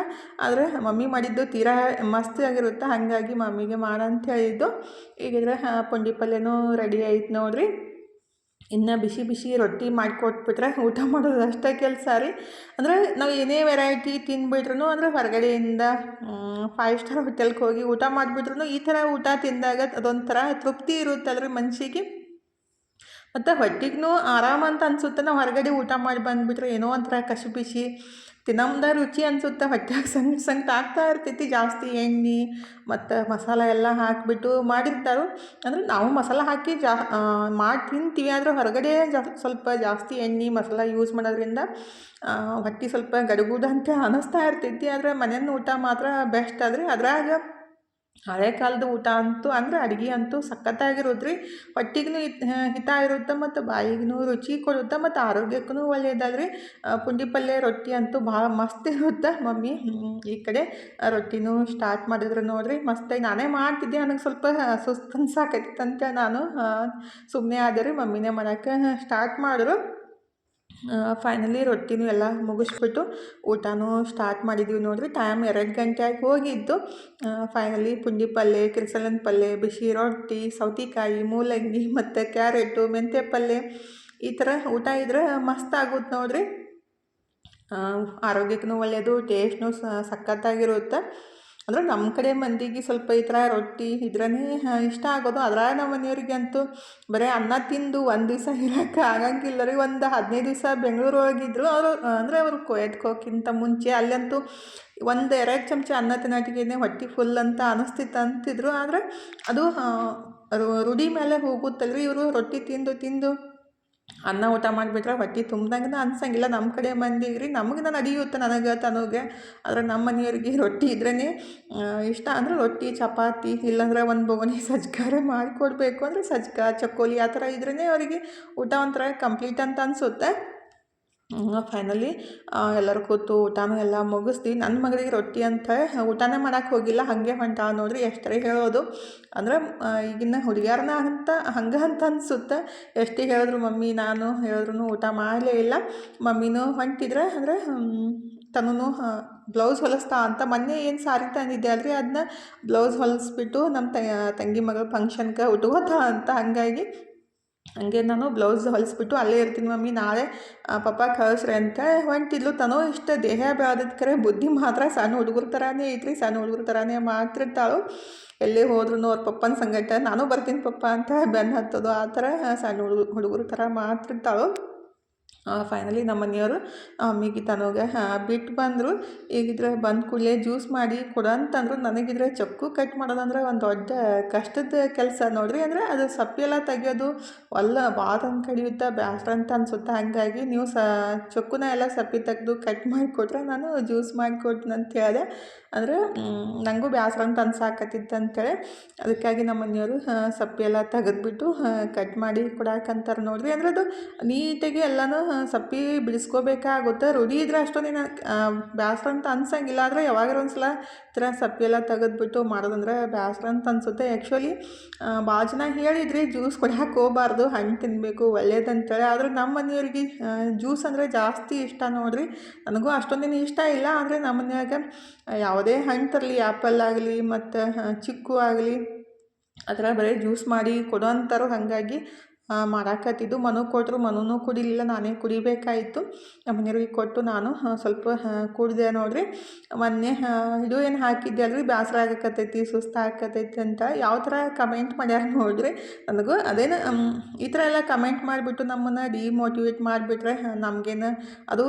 ಆದರೆ ಮಮ್ಮಿ ಮಾಡಿದ್ದು ತೀರಾ ಮಸ್ತ್ ಆಗಿರುತ್ತೆ, ಹಾಗಾಗಿ ಮಮ್ಮಿಗೆ ಅಂತ ಹೇಳಿದ್ದು. ಈಗಿದ್ರೆ ಪುಂಡಿ ಪಲ್ಯನೂ ರೆಡಿ ಆಯ್ತು ನೋಡಿರಿ. ಇನ್ನು ಬಿಸಿ ಬಿಸಿ ರೊಟ್ಟಿ ಮಾಡಿಕೊಟ್ಬಿಟ್ರೆ ಊಟ ಮಾಡೋದು ಅಷ್ಟೇ ಕೆಲಸ ರೀ. ಅಂದರೆ ನಾವು ಏನೇ ವೆರೈಟಿ ತಿಂದುಬಿಟ್ರು, ಅಂದರೆ ಹೊರಗಡೆಯಿಂದ 5 ಸ್ಟಾರ್ ಹೋಟೆಲ್ಗೆ ಹೋಗಿ ಊಟ ಮಾಡಿಬಿಟ್ರು ಈ ಥರ ಊಟ ತಿಂದಾಗ ಅದೊಂಥರ ತೃಪ್ತಿ ಇರುತ್ತಲ್ರಿ ಮನಸ್ಸಿಗೆ. ಮತ್ತು ಹೊಟ್ಟೆಗೂ ಆರಾಮ ಅಂತ ಅನಿಸುತ್ತೆ. ನಾವು ಹೊರಗಡೆ ಊಟ ಮಾಡಿ ಬಂದುಬಿಟ್ರೆ ಏನೋ ಒಂಥರ ಕಸಿಬಿಸಿ ತಿನ್ನಮ್ದ ರುಚಿ ಅನಿಸುತ್ತೆ. ಹೊಟ್ಟೆಗೆ ಸಂಗಟ ಆಗ್ತಾ ಇರ್ತೈತಿ. ಜಾಸ್ತಿ ಎಣ್ಣೆ ಮತ್ತು ಮಸಾಲೆ ಎಲ್ಲ ಹಾಕಿಬಿಟ್ಟು ಮಾಡಿರ್ತಾರೆ. ಅಂದರೆ ನಾವು ಮಸಾಲೆ ಹಾಕಿ ಮಾಡಿ ತಿಂತೀವಿ, ಆದರೆ ಹೊರಗಡೆ ಸ್ವಲ್ಪ ಜಾಸ್ತಿ ಎಣ್ಣೆ ಮಸಾಲೆ ಯೂಸ್ ಮಾಡೋದ್ರಿಂದ ಹೊಟ್ಟೆ ಸ್ವಲ್ಪ ಗಡಗುದಂತೆ ಅನ್ನಿಸ್ತಾ ಇರ್ತೈತಿ. ಆದರೆ ಮನೆಯ ಊಟ ಮಾತ್ರ ಬೆಸ್ಟ್ ಆದ್ರಿ. ಅದ್ರಾಗ ಹಳೆ ಕಾಲದ ಊಟ ಅಂತೂ ಅಂದರೆ ಅಡುಗೆ ಅಂತೂ ಸಖತ್ತಾಗಿರುತ್ತೆ ರೀ. ಹೊಟ್ಟೆಗೂ ಹಿತ ಇರುತ್ತೆ ಮತ್ತು ಬಾಯಿಗೂ ರುಚಿ ಕೊಡುತ್ತೆ ಮತ್ತು ಆರೋಗ್ಯಕ್ಕೂ ಒಳ್ಳೆಯದಲ್ರಿ. ಪುಂಡಿ ಪಲ್ಯ ರೊಟ್ಟಿ ಅಂತೂ ಭಾಳ ಮಸ್ತ್ ಇರುತ್ತೆ. ಮಮ್ಮಿ ಈ ಕಡೆ ರೊಟ್ಟಿನೂ ಸ್ಟಾರ್ಟ್ ಮಾಡಿದ್ರು ನೋಡಿರಿ. ಮಸ್ತಾಗಿ ನಾನೇ ಮಾಡ್ತಿದ್ದೆ, ನನಗೆ ಸ್ವಲ್ಪ ಸುಸ್ತು ಅನ್ಸಾಕತ್ತಿತ್ತಂತ ನಾನು ಸುಮ್ಮನೆ ಆದೆ ರೀ. ಮಮ್ಮಿನೇ ಮಾಡೋಕ್ಕೆ ಸ್ಟಾರ್ಟ್ ಮಾಡಿದ್ರು. ಫೈನಲಿ ರೊಟ್ಟಿನೂ ಎಲ್ಲ ಮುಗಿಸ್ಬಿಟ್ಟು ಊಟನೂ ಸ್ಟಾರ್ಟ್ ಮಾಡಿದ್ವಿ ನೋಡಿರಿ. ಟೈಮ್ 2 ಗಂಟೆ ಆಗಿ ಹೋಗಿದ್ದು. ಫೈನಲಿ ಪುಂಡಿ ಪಲ್ಯ, ಕಿರ್ಸಲನ್ ಪಲ್ಯ, ಬಿಸಿ ರೊಟ್ಟಿ, ಸೌತೆಕಾಯಿ, ಮೂಲಂಗಿ ಮತ್ತು ಕ್ಯಾರೆಟು, ಮೆಂತ್ಯ ಪಲ್ಯ ಈ ಥರ ಊಟ ಇದ್ರೆ ಮಸ್ತ್ ಆಗುತ್ತೆ ನೋಡಿರಿ. ಆರೋಗ್ಯಕ್ಕೂ ಒಳ್ಳೆಯದು, ಟೇಸ್ಟ್ನೂ ಸಖತ್ತಾಗಿರುತ್ತೆ. ಅಂದರೆ ನಮ್ಮ ಕಡೆ ಮಂದಿಗೆ ಸ್ವಲ್ಪ ಈ ಥರ ರೊಟ್ಟಿ ಇದ್ರೇ ಇಷ್ಟ ಆಗೋದು. ಅದ್ರಾಗ ನಮ್ಮ ಮನೆಯವ್ರಿಗೆ ಅಂತೂ ಬರೀ ಅನ್ನ ತಿಂದು ಒಂದು ದಿವಸ ಇರೋಕ್ಕೆ ಆಗಂಗಿಲ್ಲ ರೀ. ಒಂದು 15 ದಿವಸ ಬೆಂಗಳೂರೊಳಗಿದ್ರು ಅವರು. ಅಂದರೆ ಅವರು ಕುವೈತ್ಗೆ ಹೋಗೋಕ್ಕಿಂತ ಮುಂಚೆ ಅಲ್ಲಂತೂ 1-2 ಚಮಚ ಅನ್ನ ತಿನ್ನೋಟಿಗೆ ಹೊಟ್ಟೆ ಫುಲ್ ಅಂತ ಅನ್ನಿಸ್ತಿತ್ತು ಅಂತಿದ್ರು. ಆದರೆ ಅದು ರೂಢಿ ಮೇಲೆ ಹೋಗುತ್ತಲ್ರಿ. ಇವರು ರೊಟ್ಟಿ ತಿಂದು ಅನ್ನ ಊಟ ಮಾಡಿಬಿಟ್ರೆ ಹೊಟ್ಟೆ ತುಂಬ್ದಂಗೆ ಅನ್ಸಂಗಿಲ್ಲ. ನಮ್ಮ ಕಡೆ ಮಂದಿಗೆ ರೀ, ನಮಗೆ ನಡೆಯುತ್ತೆ ತನಗೆ. ಆದರೆ ನಮ್ಮ ಮನೆಯವ್ರಿಗೆ ರೊಟ್ಟಿ ಇದ್ರೇ ಇಷ್ಟ. ಅಂದರೆ ರೊಟ್ಟಿ, ಚಪಾತಿ ಇಲ್ಲಾಂದ್ರೆ ಒಂದು ಬೋಗಣಿ ಸಜ್ಜಾರೆ ಮಾಡಿಕೊಡ್ಬೇಕು. ಅಂದರೆ ಸಜ್ಜಾ, ಚಕ್ಕೋಲಿ ಆ ಥರ ಇದ್ರೇ ಅವರಿಗೆ ಊಟ ಒಂಥರ ಕಂಪ್ಲೀಟ್ ಅಂತ ಅನಿಸುತ್ತೆ. ಫೈನಲಿ ಎಲ್ಲರೂ ಕೂತು ಊಟನೂ ಎಲ್ಲ ಮುಗಿಸ್ತೀವಿ. ನನ್ನ ಮಗಳಿಗೆ ರೊಟ್ಟಿ ಅಂತ ಊಟನೇ ಮಾಡೋಕ್ಕೆ ಹೋಗಿಲ್ಲ, ಹಾಗೆ ಹೊಂಟ ನೋಡಿರಿ. ಎಷ್ಟರೇ ಹೇಳೋದು ಅಂದರೆ ಈಗಿನ ಹುಡುಗಿಯರನ್ನ ಹಂಗೆ ಅಂತ ಅನಿಸುತ್ತೆ. ಎಷ್ಟೇ ಹೇಳಿದ್ರು ಮಮ್ಮಿ ನಾನು ಹೇಳಿದ್ರು ಊಟ ಮಾಡಲೇ ಇಲ್ಲ. ಮಮ್ಮಿನೂ ಹೊಂಟಿದ್ರೆ ಅಂದರೆ ತನೂ ಬ್ಲೌಸ್ ಹೊಲಿಸ್ತಾ ಅಂತ ಮೊನ್ನೆ ಏನು ಸಾರಿ ತಂದಿದ್ದೆ ಅಲ್ರಿ, ಅದನ್ನ ಬ್ಲೌಸ್ ಹೊಲಿಸ್ಬಿಟ್ಟು ನಮ್ಮ ತಂಗಿ ಮಗಳ ಫಂಕ್ಷನ್ಗೆ ಉಟ್ಕೋತಾ ಅಂತ. ಹಂಗೆ ನಾನು ಬ್ಲೌಸ್ ಹೊಲಿಸ್ಬಿಟ್ಟು ಅಲ್ಲೇ ಇರ್ತೀನಿ ಮಮ್ಮಿ, ನಾಳೆ ಪಪ್ಪ ಕಳಿಸ್ರಿ ಅಂತ ಹೊಂಟಿದ್ಲು. ತನೋ ಇಷ್ಟ ದೇಹ ಬೆಳೆದಕ್ಕರೆ ಬುದ್ಧಿ ಮಾತ್ರ ಸಣ್ಣ ಹುಡುಗರ ಥರನೇ ಐತ್ರಿ. ಸಣ್ಣ ಹುಡುಗರ ಥರನೇ ಮಾಡ್ತಿರ್ತಾಳು. ಎಲ್ಲೇ ಹೋದ್ರೂ ಅವ್ರ ಪಪ್ಪನ ಸಂಗಟ ನಾನು ಬರ್ತೀನಿ ಪಪ್ಪ ಅಂತ ಬೆನ್ನು ಹತ್ತೋದು, ಆ ಥರ ಸಣ್ಣ ಹುಡುಗರ ಥರ ಮಾಡ್ತಿರ್ತಾಳು. ಫೈನಲಿ ನಮ್ಮ ಮನೆಯವರು ಅಮ್ಮಿಗೆ ತನಗೆ ಬಿಟ್ಟು ಬಂದರು. ಈಗಿದ್ರೆ ಬಂದ ಕೂಡಲೇ ಜ್ಯೂಸ್ ಮಾಡಿ ಕೊಡು ಅಂತಂದರು. ನನಗಿದ್ರೆ ಚಕ್ಕು ಕಟ್ ಮಾಡೋದಂದ್ರೆ ಒಂದು ದೊಡ್ಡ ಕಷ್ಟದ ಕೆಲಸ ನೋಡಿರಿ. ಅಂದರೆ ಅದು ಸಪ್ಪೆಲ್ಲ ತೆಗಿಯೋದು ಭಾಳ ಕಡಿಯುತ್ತೆ, ಬೇಸರ ಅಂತ ಅನಿಸುತ್ತೆ. ಹಾಗಾಗಿ ನೀವು ಚಕ್ಕುನ ಎಲ್ಲ ಸಪ್ಪೆ ತೆಗೆದು ಕಟ್ ಮಾಡಿಕೊಟ್ರೆ ನಾನು ಜ್ಯೂಸ್ ಮಾಡಿಕೊಡ್ತೀನಿ ಅಂತ ಹೇಳಿದೆ. ಅಂದರೆ ನನಗೂ ಬೇಸರ ಅಂತ ಅನ್ಸಾಕತ್ತಿತ್ತು ಅಂತೇಳಿ ಅದಕ್ಕಾಗಿ ನಮ್ಮ ಮನೆಯವರು ಸಪ್ಪೆ ಎಲ್ಲ ತೆಗೆದ್ಬಿಟ್ಟು ಕಟ್ ಮಾಡಿ ಕೊಡಾಕಂತಾರೆ ನೋಡಿರಿ. ಅಂದರೆ ಅದು ನೀಟಾಗಿ ಎಲ್ಲನೂ ಸಪ್ಪೆ ಬಿಡಿಸ್ಕೋಬೇಕಾಗುತ್ತೆ. ರೂಢಿ ಇದ್ರೆ ಅಷ್ಟೊಂದೇನು ಬೇಸರ ಅಂತ ಅನ್ಸಂಗಿಲ್ಲ. ಆದರೆ ಯಾವಾಗಾರ ಒಂದು ಸಲ ಈ ಥರ ಸಪ್ಪೆ ಎಲ್ಲ ತೆಗೆದ್ಬಿಟ್ಟು ಮಾಡೋದಂದ್ರೆ ಬೇಸರ ಅಂತ ಅನಿಸುತ್ತೆ. ಆ್ಯಕ್ಚುಲಿ ಭಾಳ ಜನ ಹೇಳಿದ್ರಿ ಜ್ಯೂಸ್ ಕೊಡಕ್ಕೆ ಹೋಗಬಾರ್ದು, ಹಣ್ಣು ತಿನ್ನಬೇಕು ಒಳ್ಳೇದಂತೇಳಿ. ಆದರೆ ನಮ್ಮ ಮನೆಯವ್ರಿಗೆ ಜ್ಯೂಸ್ ಅಂದರೆ ಜಾಸ್ತಿ ಇಷ್ಟ ನೋಡಿರಿ. ನನಗೂ ಅಷ್ಟೊಂದೇನು ಇಷ್ಟ ಇಲ್ಲ. ಆದರೆ ನಮ್ಮ ಮನೆಯಾಗ ಯಾವುದೇ ಹಣ್ಣು ತರಲಿ, ಆ್ಯಪಲ್ ಆಗಲಿ ಮತ್ತು ಚಿಕ್ಕು ಆಗಲಿ ಆ ಥರ ಬರೀ ಜ್ಯೂಸ್ ಮಾಡಿ ಕೊಡೋ ಅಂತಾರೋ. ಹಾಗಾಗಿ ಮಾಡಾಕತ್ತಿದ್ದು. ಮನು ಕೊಟ್ಟರು, ಮನೂ ಕುಡಿಲಿಲ್ಲ, ನಾನೇ ಕುಡಿಬೇಕಾಯಿತು. ನಮ್ಮ ಮನೆಯವ್ರಿಗೆ ಕೊಟ್ಟು ನಾನು ಸ್ವಲ್ಪ ಕುಡಿದೆ ನೋಡಿರಿ. ಮೊನ್ನೆ ಇದು ಏನು ಹಾಕಿದ್ದೆ ಅಲ್ರಿ, ಬೇಸರ ಆಗಕತ್ತೈತಿ, ಸುಸ್ತು ಆಗಕತ್ತೈತಿ ಅಂತ ಯಾವ ಥರ ಕಮೆಂಟ್ ಮಾಡ್ಯಾರ ನೋಡಿರಿ. ನನಗೂ ಅದೇನು ಈ ಥರ ಎಲ್ಲ ಕಮೆಂಟ್ ಮಾಡಿಬಿಟ್ಟು ನಮ್ಮನ್ನು ಡಿಮೋಟಿವೇಟ್ ಮಾಡಿಬಿಟ್ರೆ ನಮಗೇನು ಅದು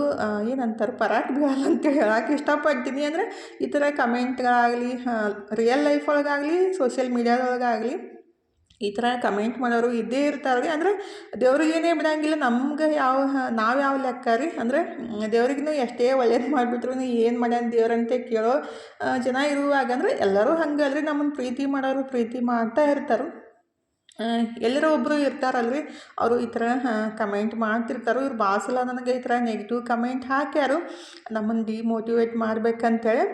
ಏನಂತಾರೆ ಪರಾಕ್ ಬೀಳಲ್ಲ ಅಂತೇಳಿ ಹೇಳಕ್ಕೆ ಇಷ್ಟಪಡ್ತೀನಿ. ಅಂದರೆ ಈ ಥರ ಕಮೆಂಟ್ಗಳಾಗಲಿ ರಿಯಲ್ ಲೈಫ್ ಒಳಗಾಗಲಿ ಸೋಷಿಯಲ್ ಮೀಡಿಯಾದೊಳಗಾಗಲಿ ಈ ಥರ ಕಮೆಂಟ್ ಮಾಡೋರು ಇದ್ದೇ ಇರ್ತಾರೆ ರೀ. ಅಂದರೆ ದೇವ್ರಿಗೇನೇ ಬಿಡೋಂಗಿಲ್ಲ. ನಮ್ಗೆ ನಾವು ಯಾವ ಲೆಕ್ಕ ರೀ. ಅಂದರೆ ದೇವ್ರಿಗೂ ಎಷ್ಟೇ ಒಳ್ಳೇದು ಮಾಡಿಬಿಟ್ರು ಏನು ಮಾಡ್ಯಾನ ದೇವ್ರಂತೆ ಕೇಳೋ ಜನ ಇರುವಾಗ ಅಂದರೆ ಎಲ್ಲರೂ ಹಂಗೆ ಅಲ್ರಿ. ನಮ್ಮನ್ನು ಪ್ರೀತಿ ಮಾಡೋರು ಪ್ರೀತಿ ಮಾಡ್ತಾ ಇರ್ತಾರೆ. ಎಲ್ಲರೋ ಒಬ್ಬರು ಇರ್ತಾರಲ್ರಿ, ಅವರು ಈ ಥರ ಕಮೆಂಟ್ ಮಾಡ್ತಿರ್ತಾರೆ. ಇವ್ರು ಭಾಳ ಸಲ ನನಗೆ ಈ ಥರ ನೆಗೆಟಿವ್ ಕಮೆಂಟ್ ಹಾಕ್ಯಾರು ನಮ್ಮನ್ನು ಡಿಮೋಟಿವೇಟ್ ಮಾಡ್ಬೇಕಂತೇಳಿ.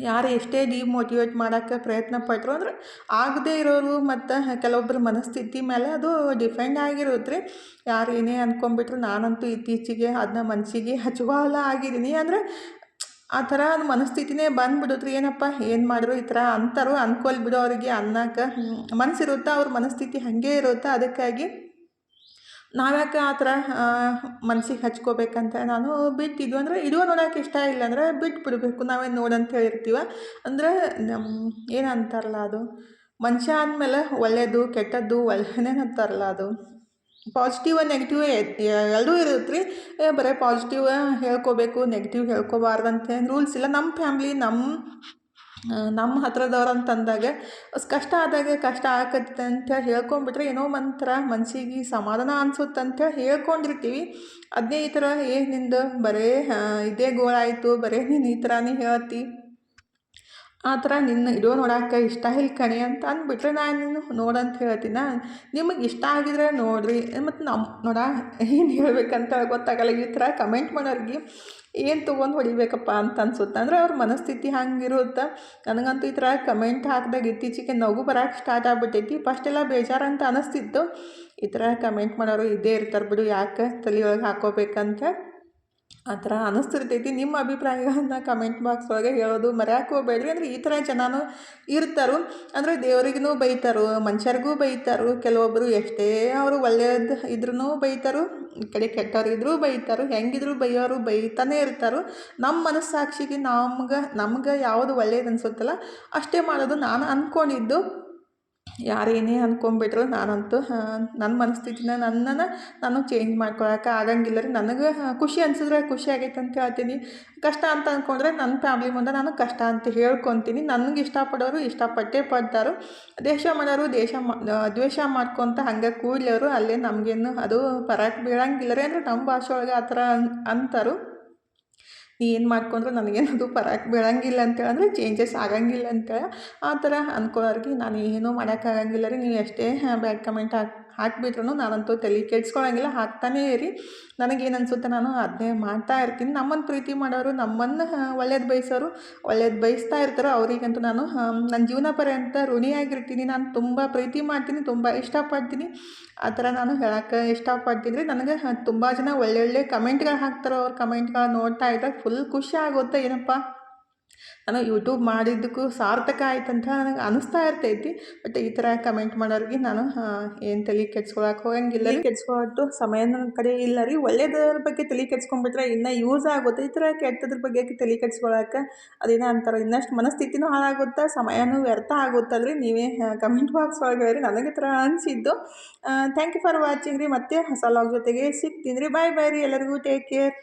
ಯಾರು ಎಷ್ಟೇ ಡಿಮೋಟಿವೇಟ್ ಮಾಡೋಕ್ಕೆ ಪ್ರಯತ್ನ ಪಟ್ಟರು ಅಂದ್ರೆ ಆಗದೇ ಇರೋರು ಮತ್ತು ಕೆಲವೊಬ್ಬರ ಮನಸ್ಥಿತಿ ಮೇಲೆ ಅದು ಡಿಪೆಂಡ್ ಆಗಿರುತ್ತೆ ರೀ. ಯಾರು ಏನೇ ಅಂದ್ಕೊಂಬಿಟ್ರು. ನಾನಂತೂ ಇತ್ತೀಚೆಗೆ ಅದನ್ನ ಮನಸ್ಸಿಗೆ ಹಚ್ಚುವಾಲ ಆಗಿದ್ದೀನಿ. ಅಂದರೆ ಆ ಥರ ಮನಸ್ಥಿತಿನೇ ಬಂದುಬಿಡುತ್ತೆ. ಏನಪ್ಪ ಏನು ಮಾಡಿದ್ರು ಈ ಥರ ಅಂತಾರೋ ಅಂದ್ಕೊಲ್ ಬಿಡೋ ಅವರಿಗೆ ಅನ್ನೋಕೆ ಮನಸ್ಸಿರುತ್ತಾ, ಅವ್ರ ಮನಸ್ಥಿತಿ ಹಾಗೆ ಇರುತ್ತಾ. ಅದಕ್ಕಾಗಿ ನಾವ್ಯಾಕೆ ಆ ಥರ ಮನ್ಸಿಗೆ ಹಚ್ಕೋಬೇಕಂತ ನಾನು ಬಿಟ್ಟಿದ್ವು. ಅಂದರೆ ಇಡುವ ನೋಡೋಕೆ ಇಷ್ಟ ಇಲ್ಲ ಅಂದರೆ ಬಿಟ್ಟು ಬಿಡಬೇಕು. ನಾವೇನು ನೋಡಂತ ಹೇಳಿರ್ತೀವ. ಅಂದರೆ ಏನಂತಾರಲ್ಲ ಅದು, ಮನುಷ್ಯ ಆದಮೇಲೆ ಒಳ್ಳೆಯದು ಕೆಟ್ಟದ್ದು ಒಳ್ಳೆಯದೇ ಅಂತಾರಲ್ಲ ಅದು. ಪಾಸಿಟಿವ್ ನೆಗೆಟಿವ್ ಎರಡೂ ಇರುತ್ತೆ ರೀ. ಬರೀ ಪಾಸಿಟಿವ್ ಹೇಳ್ಕೋಬೇಕು, ನೆಗೆಟಿವ್ ಹೇಳ್ಕೋಬಾರ್ದಂತ ಏನು ರೂಲ್ಸ್ ಇಲ್ಲ. ನಮ್ಮ ಫ್ಯಾಮ್ಲಿ ನಮ್ಮ ಹತ್ರದವ್ರು ಅಂತಂದಾಗ ಕಷ್ಟ ಆದಾಗ ಕಷ್ಟ ಆಕತ್ತೆ ಅಂತೇಳಿ ಹೇಳ್ಕೊಂಬಿಟ್ರೆ ಏನೋ ಒಂಥರ ಮನಸ್ಸಿಗೆ ಸಮಾಧಾನ ಅನ್ಸುತ್ತಂತೇಳಿ ಹೇಳ್ಕೊಂಡಿರ್ತೀವಿ. ಅದನ್ನೇ ಈ ಥರ ನಿಂದು ಬರೀ ಇದೇ ಗೋಳಾಯಿತು, ಬರೀ ನೀನು ಈ ಥರನೇ ಹೇಳ್ತಿ, ಆ ಥರ ನಿನ್ನ ಇಡೋ ನೋಡೋಕೆ ಇಷ್ಟ ಇಲ್ಲ ಕಣೆ ಅಂತ ಅಂದ್ಬಿಟ್ರೆ ನಾನು ನಿನ್ನ ನೋಡಂತ ಹೇಳ್ತೀನಿ. ನಿಮಗೆ ಇಷ್ಟ ಆಗಿದ್ರೆ ನೋಡಿರಿ. ಮತ್ತು ಏನು ಹೇಳ್ಬೇಕಂತ ಗೊತ್ತಾಗಲ್ಲ. ಈ ಥರ ಕಮೆಂಟ್ ಮಾಡೋರಿಗೆ ಏನು ತೊಗೊಂಡು ಹೊಡಿಬೇಕಪ್ಪ ಅಂತ ಅನ್ಸುತ್ತೆ. ಅಂದರೆ ಅವ್ರ ಮನಸ್ಥಿತಿ ಹಂಗಿರುತ್ತೆ. ನನಗಂತೂ ಈ ಥರ ಕಮೆಂಟ್ ಹಾಕಿದಾಗ ಇತ್ತೀಚೆಗೆ ನಗು ಬರೋಕ್ಕೆ ಸ್ಟಾರ್ಟ್ ಆಗ್ಬಿಟ್ಟೈತಿ. ಫಸ್ಟೆಲ್ಲ ಬೇಜಾರಂತ ಅನ್ನಿಸ್ತಿತ್ತು. ಈ ಥರ ಕಮೆಂಟ್ ಮಾಡೋರು ಇದ್ದೇ ಇರ್ತಾರೆ ಬಿಡು, ಯಾಕೆ ತಲೆಯೊಳಗೆ ಹಾಕೋಬೇಕಂತ ಆ ಥರ ಅನ್ನಿಸ್ತಿರ್ತೈತಿ. ನಿಮ್ಮ ಅಭಿಪ್ರಾಯಗಳನ್ನ ಕಮೆಂಟ್ ಬಾಕ್ಸ್ ಒಳಗೆ ಹೇಳೋದು ಮರ್ಯಾಕೆ ಹೋಗ್ಬೇಡ್ರಿ. ಅಂದರೆ ಈ ಥರ ಜನನೂ ಇರ್ತಾರೆ. ಅಂದರೆ ದೇವ್ರಿಗೂ ಬೈತಾರೆ, ಮನುಷ್ಯರಿಗೂ ಬೈತಾರೆ. ಕೆಲವೊಬ್ಬರು ಎಷ್ಟೇ ಅವರು ಒಳ್ಳೆಯದು ಇದ್ರೂ ಬೈತಾರೆ, ಈ ಕಡೆ ಕೆಟ್ಟವ್ರು ಇದ್ರೂ ಬೈತಾರೆ. ಹೆಂಗಿದ್ರು ಬೈಯೋರು ಬೈತಾನೆ ಇರ್ತಾರೆ. ನಮ್ಮ ಮನಸ್ಸಾಕ್ಷಿಗೆ ನಮ್ಗೆ ಯಾವುದು ಒಳ್ಳೇದು ಅನಿಸುತ್ತಲ್ಲ ಅಷ್ಟೇ ಮಾಡೋದು ನಾನು ಅಂದ್ಕೊಂಡಿದ್ದು. ಯಾರೇನೇ ಅಂದ್ಕೊಂಬಿಟ್ರು ನಾನಂತೂ ನನ್ನ ಮನಸ್ಥಿತಿನ ನನ್ನನ್ನು ನಾನು ಚೇಂಜ್ ಮಾಡ್ಕೊಳಕ್ಕೆ ಆಗಂಗಿಲ್ಲ ರೀ. ನನಗೆ ಖುಷಿ ಅನಿಸಿದ್ರೆ ಖುಷಿ ಆಗೈತೆ ಅಂತ ಹೇಳ್ತೀನಿ. ಕಷ್ಟ ಅಂತ ಅಂದ್ಕೊಂಡ್ರೆ ನನ್ನ ಫ್ಯಾಮ್ಲಿ ಮುಂದೆ ನಾನು ಕಷ್ಟ ಅಂತ ಹೇಳ್ಕೊತೀನಿ. ನನಗೆ ಇಷ್ಟಪಡೋರು ಇಷ್ಟಪಟ್ಟೇ ಪಡ್ತಾರೆ. ದ್ವೇಷ ಮಾಡ್ಕೊತ ಹಂಗೆ ಕೂಡ್ಲವರು ಅಲ್ಲೇ ನಮಗೇನು ಅದು ಪರಾಕ್ ಬೀಳಂಗಿಲ್ಲ ರೀ. ಅಂದರೆ ನಮ್ಮ ಭಾಷೆ ಒಳಗೆ ಆ ಥರ ಅಂತಾರೆ. ನೀ ಏನು ಮಾಡ್ಕೊಂಡ್ರು ನನಗೇನದು ಪರಾಕ್ ಬೀಳಂಗಿಲ್ಲ ಅಂತೇಳಿ, ಅಂದರೆ ಚೇಂಜಸ್ ಆಗಂಗಿಲ್ಲ ಅಂತೇಳಿ ಆ ಥರ ಅಂದ್ಕೊಳ್ಳೋರಿಗೆ ನಾನು ಏನೂ ಮಾಡೋಕ್ಕಾಗಂಗಿಲ್ಲ ರೀ. ನೀವು ಎಷ್ಟೇ ಬ್ಯಾಡ್ ಕಮೆಂಟ್ ಹಾಕಿಬಿಟ್ರು ನಾನಂತೂ ತಲೆ ಕೆಡ್ಸ್ಕೊಳಂಗಿಲ್ಲ, ಹಾಕ್ತಾನೇ ಇರಿ. ನನಗೇನು ಅನಿಸುತ್ತೆ ನಾನು ಅದನ್ನೇ ಮಾಡ್ತಾ ಇರ್ತೀನಿ. ನಮ್ಮನ್ನು ಪ್ರೀತಿ ಮಾಡೋರು, ನಮ್ಮನ್ನು ಒಳ್ಳೇದು ಬಯಸೋರು ಒಳ್ಳೇದು ಬಯಸ್ತಾ ಇರ್ತಾರೋ ಅವರಿಗಂತೂ ನಾನು ನನ್ನ ಜೀವನ ಪರ್ಯಂತ ಋಣಿಯಾಗಿರ್ತೀನಿ. ನಾನು ತುಂಬ ಪ್ರೀತಿ ಮಾಡ್ತೀನಿ, ತುಂಬ ಇಷ್ಟಪಡ್ತೀನಿ. ಆ ಥರ ನಾನು ಹೇಳೋಕ್ಕೆ ಇಷ್ಟಪಡ್ತೀನಿ ರೀ. ನನಗೆ ತುಂಬ ಜನ ಒಳ್ಳೊಳ್ಳೆ ಕಮೆಂಟ್ಗಳು ಹಾಕ್ತಾರೋ, ಅವ್ರ ಕಮೆಂಟ್ಗಳು ನೋಡ್ತಾ ಇದ್ದಾಗ ಫುಲ್ ಖುಷಿ ಆಗುತ್ತೆ. ಏನಪ್ಪ ನಾನು ಯೂಟ್ಯೂಬ್ ಮಾಡಿದ್ದಕ್ಕೂ ಸಾರ್ಥಕ ಆಯ್ತಂತ ನನಗೆ ಅನಿಸ್ತಾ ಇರ್ತೈತಿ. ಬಟ್ ಈ ಥರ ಕಮೆಂಟ್ ಮಾಡೋರಿಗೆ ನಾನು ಏನು ತಲೆ ಕೆಡ್ಸ್ಕೊಳಕ್ಕೆ ಹೋಗಂಗಿಲ್ಲ ರೀ. ಕೆಡ್ಸ್ಕೊಳಟ್ಟು ಸಮಯ ನನ್ನ ಕಡೆ ಇಲ್ಲ ರೀ. ಒಳ್ಳೆಯದ್ರ ಬಗ್ಗೆ ತಲೆ ಕೆಡ್ಸ್ಕೊಂಡ್ಬಿಟ್ರೆ ಇನ್ನೂ ಯೂಸ್ ಆಗುತ್ತೆ. ಈ ಥರ ಕೆಟ್ಟದ್ರ ಬಗ್ಗೆ ತಲೆ ಕೆಡ್ಸ್ಕೊಳಕ್ಕೆ ಅದೇನೋ ಅಂತಾರೆ, ಇನ್ನಷ್ಟು ಮನಸ್ಥಿತಿನೂ ಹಾಳಾಗುತ್ತೆ, ಸಮಯನೂ ವ್ಯರ್ಥ ಆಗುತ್ತಲ್ರಿ. ನೀವೇ ಕಮೆಂಟ್ ಬಾಕ್ಸ್ ಒಳಗೆ ಹೇಳಿ. ನನಗೆ ಈ ಥರ ಅನಿಸಿದ್ದು. ಥ್ಯಾಂಕ್ ಯು ಫಾರ್ ವಾಚಿಂಗ್ ರೀ. ಮತ್ತೆ ಹೊಸ ಲಾಗ್ ಜೊತೆಗೆ ಸಿಗ್ತೀನಿ ರೀ. ಬಾಯ್ ಬಾಯ್ ರೀ. ಎಲ್ಲರಿಗೂ ಟೇಕ್ ಕೇರ್.